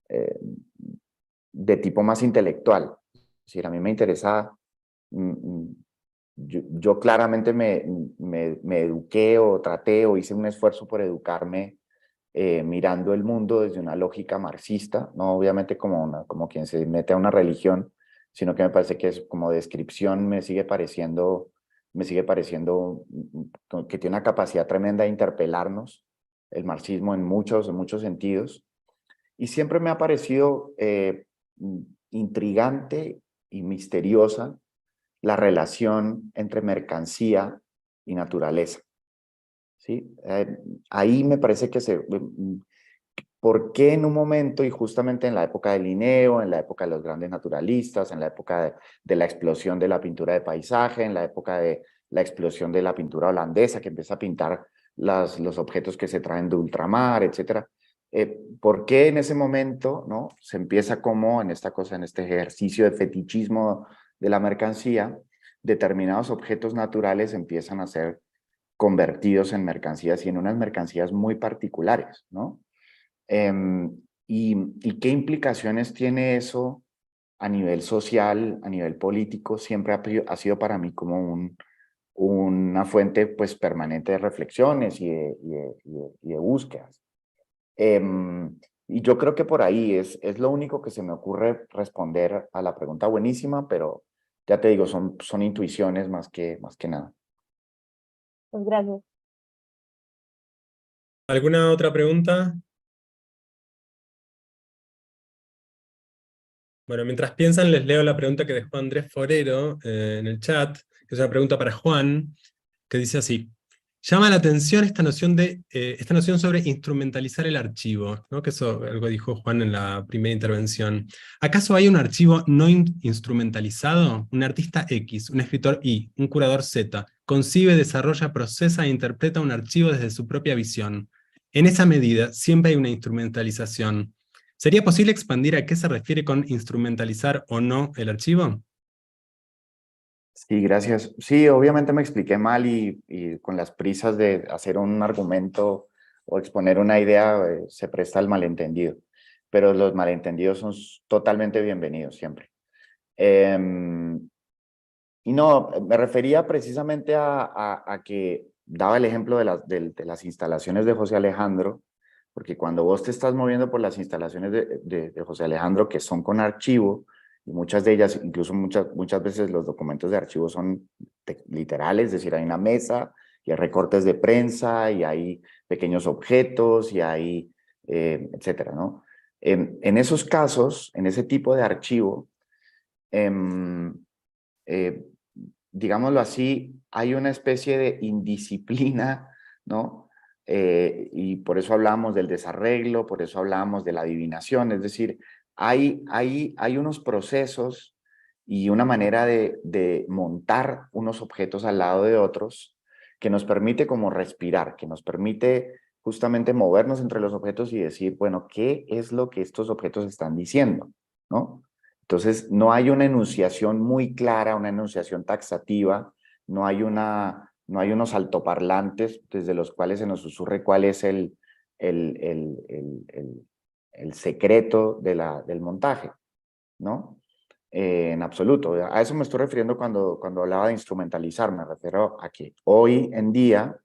eh, de tipo más intelectual. Es decir, a mí me interesa, yo claramente me eduqué o traté o hice un esfuerzo por educarme mirando el mundo desde una lógica marxista, no obviamente como quien se mete a una religión, sino que me parece que es como descripción, me sigue pareciendo que tiene una capacidad tremenda de interpelarnos, el marxismo en muchos sentidos, y siempre me ha parecido intrigante y misteriosa la relación entre mercancía y naturaleza. ¿Sí? Ahí me parece que ¿por qué en un momento, y justamente en la época de Linneo, en la época de los grandes naturalistas, en la época de la explosión de la pintura de paisaje, en la época de la explosión de la pintura holandesa, que empieza a pintar los objetos que se traen de ultramar, etcétera? ¿Por qué en ese momento, ¿no? Se empieza como en esta cosa, en este ejercicio de fetichismo de la mercancía, determinados objetos naturales empiezan a ser convertidos en mercancías y en unas mercancías muy particulares, ¿no? ¿Y qué implicaciones tiene eso a nivel social, a nivel político? Siempre ha sido para mí como una fuente pues permanente de reflexiones y de búsquedas. Y yo creo que por ahí es lo único que se me ocurre responder a la pregunta buenísima, pero ya te digo, son intuiciones más que nada. Pues gracias. ¿Alguna otra pregunta? Bueno, mientras piensan, les leo la pregunta que dejó Andrés Forero en el chat, que es una pregunta para Juan, que dice así: llama la atención esta noción sobre instrumentalizar el archivo, ¿no? Que eso algo dijo Juan en la primera intervención. ¿Acaso hay un archivo no instrumentalizado? Un artista X, un escritor Y, un curador Z, concibe, desarrolla, procesa e interpreta un archivo desde su propia visión. En esa medida, siempre hay una instrumentalización. ¿Sería posible expandir a qué se refiere con instrumentalizar o no el archivo? Sí, gracias. Sí, obviamente me expliqué mal y con las prisas de hacer un argumento o exponer una idea se presta al malentendido, pero los malentendidos son totalmente bienvenidos siempre. Y no, me refería precisamente a que daba el ejemplo de las instalaciones de José Alejandro, porque cuando vos te estás moviendo por las instalaciones de José Alejandro, que son con archivo, y muchas de ellas, incluso muchas veces los documentos de archivo son literales, es decir, hay una mesa, y hay recortes de prensa, y hay pequeños objetos, y hay, etcétera, ¿no? En esos casos, en ese tipo de archivo, eh, digámoslo así, hay una especie de indisciplina, ¿no? Y por eso hablamos del desarreglo, por eso hablamos de la adivinación, es decir, hay unos procesos y una manera de montar unos objetos al lado de otros que nos permite como respirar, que nos permite justamente movernos entre los objetos y decir, bueno, ¿qué es lo que estos objetos están diciendo? ¿No? Entonces, no hay una enunciación muy clara, una enunciación taxativa, no hay unos altoparlantes desde los cuales se nos susurre cuál es el secreto del montaje, ¿no? En absoluto. A eso me estoy refiriendo cuando hablaba de instrumentalizar. Me refiero a que hoy en día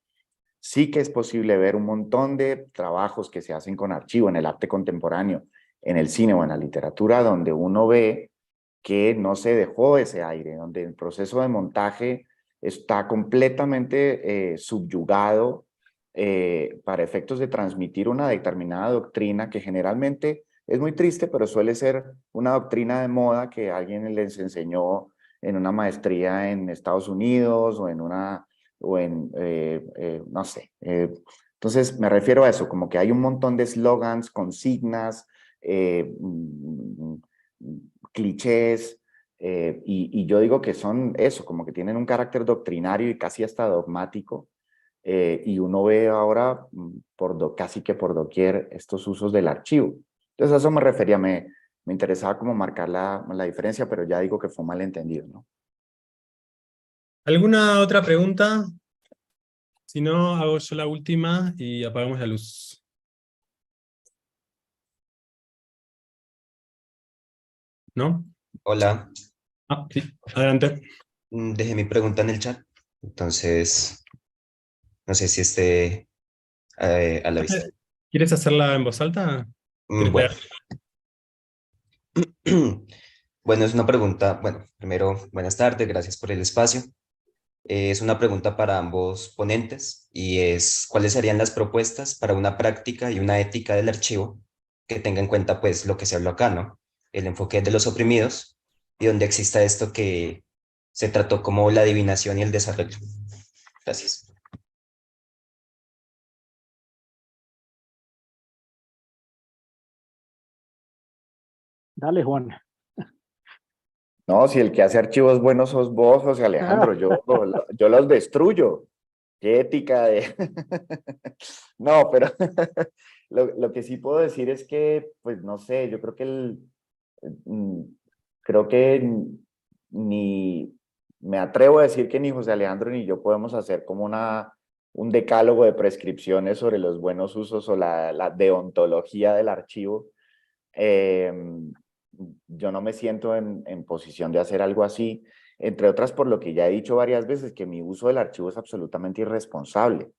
sí que es posible ver un montón de trabajos que se hacen con archivo en el arte contemporáneo, en el cine o en la literatura, donde uno ve que no se dejó ese aire, donde el proceso de montaje está completamente subyugado para efectos de transmitir una determinada doctrina que generalmente es muy triste, pero suele ser una doctrina de moda que alguien les enseñó en una maestría en Estados Unidos o no sé. Entonces me refiero a eso, como que hay un montón de slogans, consignas, clichés, y yo digo que son eso, como que tienen un carácter doctrinario y casi hasta dogmático, y uno ve ahora casi que por doquier estos usos del archivo. Entonces a eso me refería, me interesaba como marcar la diferencia, pero ya digo que fue malentendido, ¿no? ¿Alguna otra pregunta? Si no, hago yo la última y apagamos la luz. ¿No? Hola, Ah, sí, adelante. dejé mi pregunta en el chat, entonces no sé si esté a la vista. ¿Quieres hacerla en voz alta? ¿Quieres Bueno, leer? bueno, es una pregunta, bueno, primero, buenas tardes, gracias por el espacio. Es una pregunta para ambos ponentes y es, ¿cuáles serían las propuestas para una práctica y una ética del archivo que tenga en cuenta pues lo que se habló acá, ¿no? El enfoque de los oprimidos y donde exista esto que se trató como la adivinación y el desarrollo. Gracias. Dale, Juan. No, si el que hace archivos buenos sos vos, José Alejandro, yo los destruyo. ¿Qué ética de...? No, pero lo que sí puedo decir es que, pues no sé, yo creo que creo que ni me atrevo a decir que ni José Alejandro ni yo podemos hacer como un decálogo de prescripciones sobre los buenos usos o la deontología del archivo. Eh, yo no me siento en posición de hacer algo así, entre otras por lo que ya he dicho varias veces, que mi uso del archivo es absolutamente irresponsable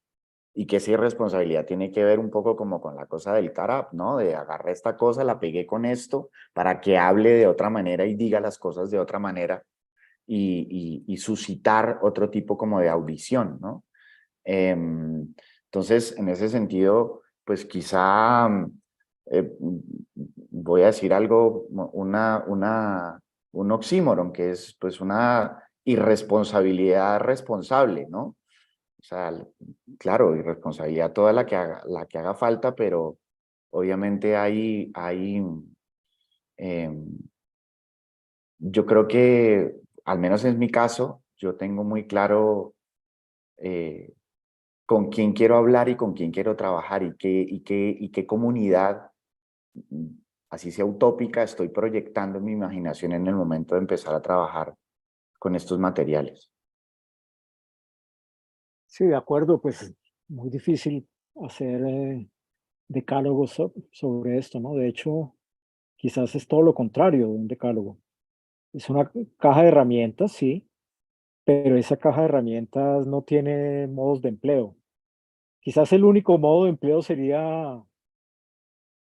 y que esa irresponsabilidad tiene que ver un poco como con la cosa del carap, ¿no? De agarré esta cosa, la pegué con esto para que hable de otra manera y diga las cosas de otra manera y suscitar otro tipo como de audición, ¿no? Entonces, en ese sentido, pues quizá voy a decir algo, un oxímoron, que es pues una irresponsabilidad responsable, ¿no? O sea, claro, y responsabilidad toda la que haga falta, pero obviamente yo creo que, al menos en mi caso, yo tengo muy claro eh, con quién quiero hablar y con quién quiero trabajar y qué comunidad, mm, así sea utópica, estoy proyectando en mi imaginación en el momento de empezar a trabajar con estos materiales. Sí, de acuerdo, pues muy difícil hacer decálogos sobre esto, ¿no? De hecho, quizás es todo lo contrario de un decálogo. Es una caja de herramientas, sí, pero esa caja de herramientas no tiene modos de empleo. Quizás el único modo de empleo sería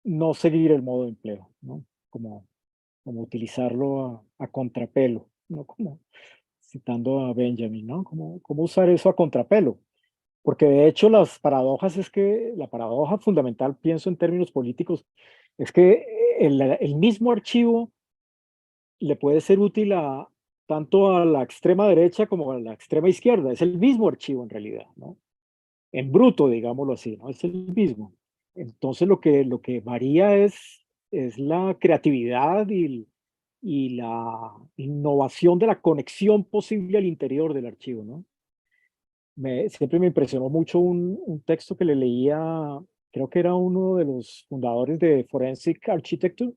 no seguir el modo de empleo, ¿no? Como utilizarlo a contrapelo, ¿no? Como citando a Benjamin, ¿no? Como usar eso a contrapelo. Porque de hecho las paradojas es que la paradoja fundamental, pienso en términos políticos, es que el mismo archivo le puede ser útil tanto a la extrema derecha como a la extrema izquierda. Es el mismo archivo en realidad, ¿no? En bruto, digámoslo así, ¿no? Es el mismo. Entonces lo que varía es la creatividad y la innovación de la conexión posible al interior del archivo, ¿no? Siempre me impresionó mucho un texto que le leía, creo que era uno de los fundadores de Forensic Architecture,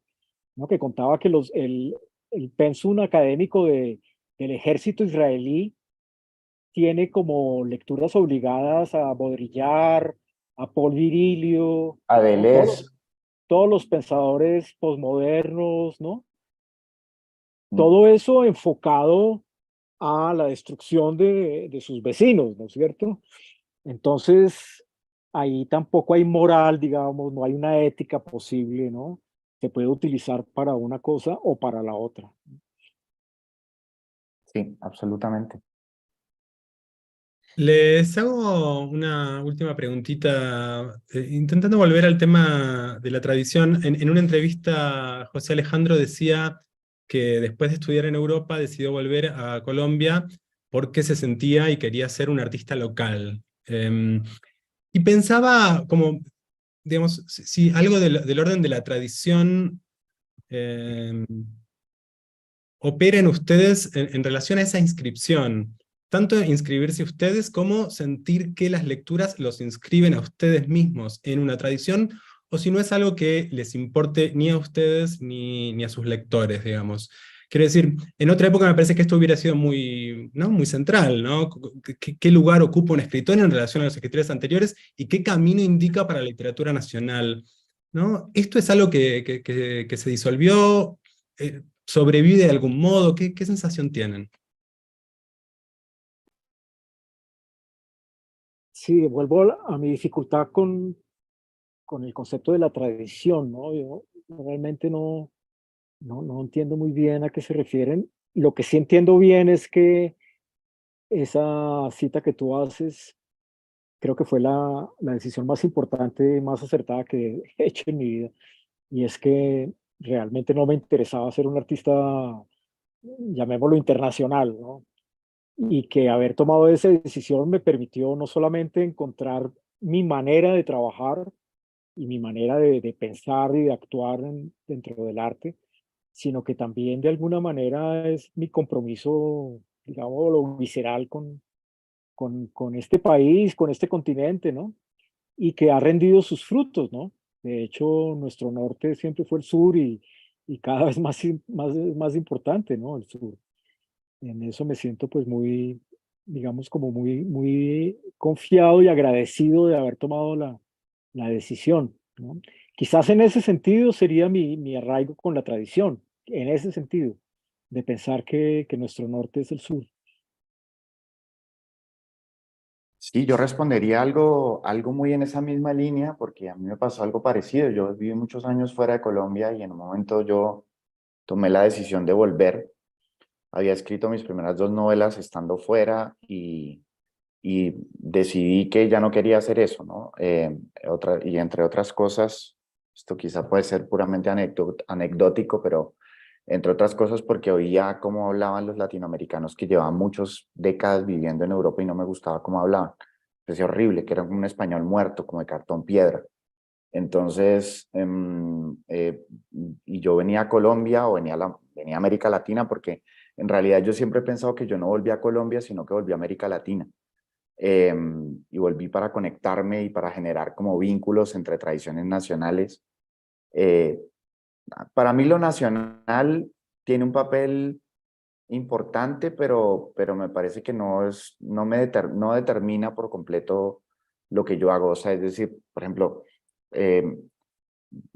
¿no? Que contaba que el pensum académico del ejército israelí tiene como lecturas obligadas a Baudrillard, a Paul Virilio, A ¿no? Deleuze, Todos los pensadores posmodernos, ¿no? mm, Todo eso enfocado a la destrucción de sus vecinos, ¿no es cierto? Entonces, ahí tampoco hay moral, digamos, no hay una ética posible, ¿no? Se puede utilizar para una cosa o para la otra. sí, absolutamente. Les hago una última preguntita, intentando volver al tema de la tradición. En una entrevista, José Alejandro decía que después de estudiar en Europa decidió volver a Colombia porque se sentía y quería ser un artista local. Y pensaba como, digamos, si algo del orden de la tradición opera en ustedes en relación a esa inscripción. Tanto inscribirse ustedes como sentir que las lecturas los inscriben a ustedes mismos en una tradición, o si no es algo que les importe ni a ustedes ni a sus lectores, digamos. Quiero decir, en otra época me parece que esto hubiera sido muy, ¿no? Muy central, ¿no? ¿Qué lugar ocupa un escritor en relación a los escritores anteriores y qué camino indica para la literatura nacional? ¿No? ¿Esto es algo que se disolvió? ¿Sobrevive de algún modo? ¿Qué sensación tienen? Sí, vuelvo a mi dificultad con el concepto de la tradición, ¿no? Yo realmente no entiendo muy bien a qué se refieren. Lo que sí entiendo bien es que esa cita que tú haces, creo que fue la decisión más importante, más acertada que he hecho en mi vida. Y es que realmente no me interesaba ser un artista, llamémoslo internacional, ¿no? Y que haber tomado esa decisión me permitió no solamente encontrar mi manera de trabajar y mi manera de pensar y de actuar dentro del arte, sino que también de alguna manera es mi compromiso, digamos, lo visceral con este país, con este continente, ¿no? Y que ha rendido sus frutos, ¿no? De hecho, nuestro norte siempre fue el sur y cada vez más importante, ¿no? El sur. En eso me siento pues muy, digamos, como muy confiado y agradecido de haber tomado la decisión, ¿no? Quizás en ese sentido sería mi arraigo con la tradición, en ese sentido, de pensar que nuestro norte es el sur. Sí, yo respondería algo muy en esa misma línea, porque a mí me pasó algo parecido. Yo viví muchos años fuera de Colombia y en un momento yo tomé la decisión de volver. Había escrito mis primeras dos novelas estando fuera y decidí que ya no quería hacer eso, ¿no? Y entre otras cosas, esto quizá puede ser puramente anecdótico, pero entre otras cosas porque oía cómo hablaban los latinoamericanos que llevaban muchas décadas viviendo en Europa y no me gustaba cómo hablaban. parecía horrible, que era un español muerto, como de cartón piedra. Entonces, y yo venía a Colombia o venía a América Latina, porque en realidad yo siempre he pensado que yo no volví a Colombia, sino que volví a América Latina. Y volví para conectarme y para generar como vínculos entre tradiciones nacionales. Para mí lo nacional tiene un papel importante, pero me parece que no determina por completo lo que yo hago. O sea, es decir, por ejemplo,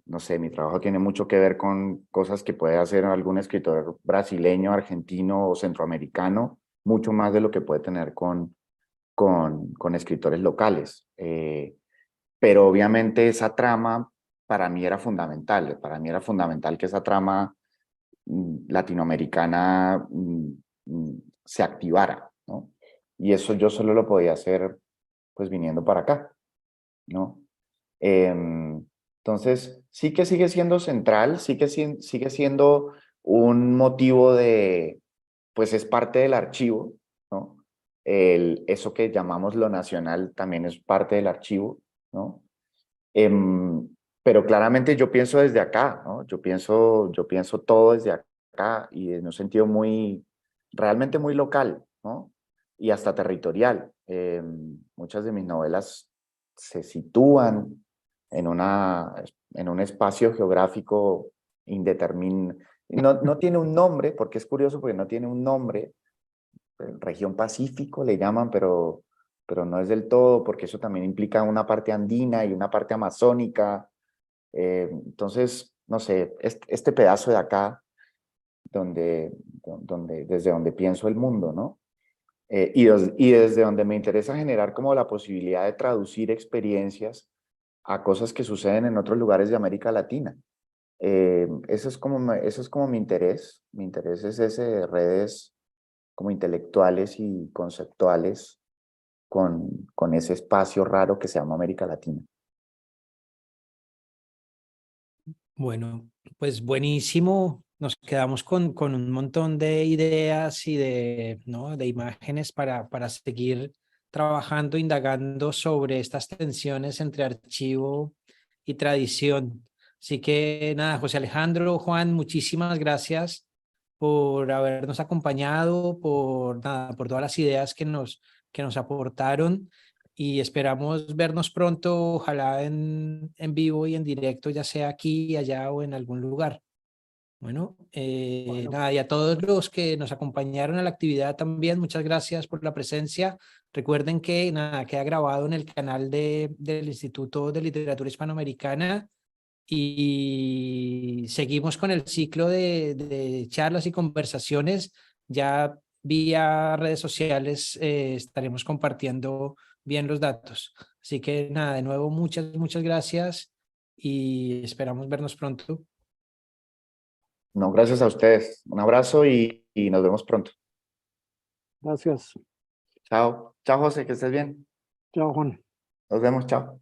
no sé, mi trabajo tiene mucho que ver con cosas que puede hacer algún escritor brasileño, argentino o centroamericano, mucho más de lo que puede tener con escritores locales. Pero obviamente esa trama para mí era fundamental. Para mí era fundamental que esa trama latinoamericana se activara, ¿no? Y eso yo solo lo podía hacer pues viniendo para acá, ¿no? Entonces, sí que sigue siendo central, sigue siendo un motivo pues es parte del archivo, ¿no? Eso que llamamos lo nacional también es parte del archivo, ¿no? Pero claramente yo pienso desde acá, ¿no? Yo pienso todo desde acá y en un sentido realmente muy local, ¿no? Y hasta territorial. Muchas de mis novelas se sitúan en un espacio geográfico indeterminado. No tiene un nombre, porque es curioso, porque no tiene un nombre. Región Pacífico le llaman, pero no es del todo, porque eso también implica una parte andina y una parte amazónica. Entonces, no sé, este pedazo de acá, desde donde pienso el mundo, ¿no? Y desde donde me interesa generar como la posibilidad de traducir experiencias a cosas que suceden en otros lugares de América Latina. Eso es como mi interés. Mi interés es ese de redes como intelectuales y conceptuales con ese espacio raro que se llama América Latina. Bueno, pues buenísimo. Nos quedamos con un montón de ideas y ¿no? de imágenes para seguir trabajando, indagando sobre estas tensiones entre archivo y tradición. Así que nada, José Alejandro, Juan, muchísimas gracias por habernos acompañado, por todas las ideas que nos aportaron y esperamos vernos pronto, ojalá en vivo y en directo, ya sea aquí, allá o en algún lugar. Bueno, nada, y a todos los que nos acompañaron a la actividad también, muchas gracias por la presencia. Recuerden que nada, queda grabado en el canal del Instituto de Literatura Hispanoamericana y seguimos con el ciclo de charlas y conversaciones. Ya vía redes sociales estaremos compartiendo bien los datos. Así que nada, de nuevo, muchas gracias y esperamos vernos pronto. No, gracias a ustedes. Un abrazo y nos vemos pronto. Gracias. Chao. Chao, José, que estés bien. Chao, Juan. Nos vemos, chao.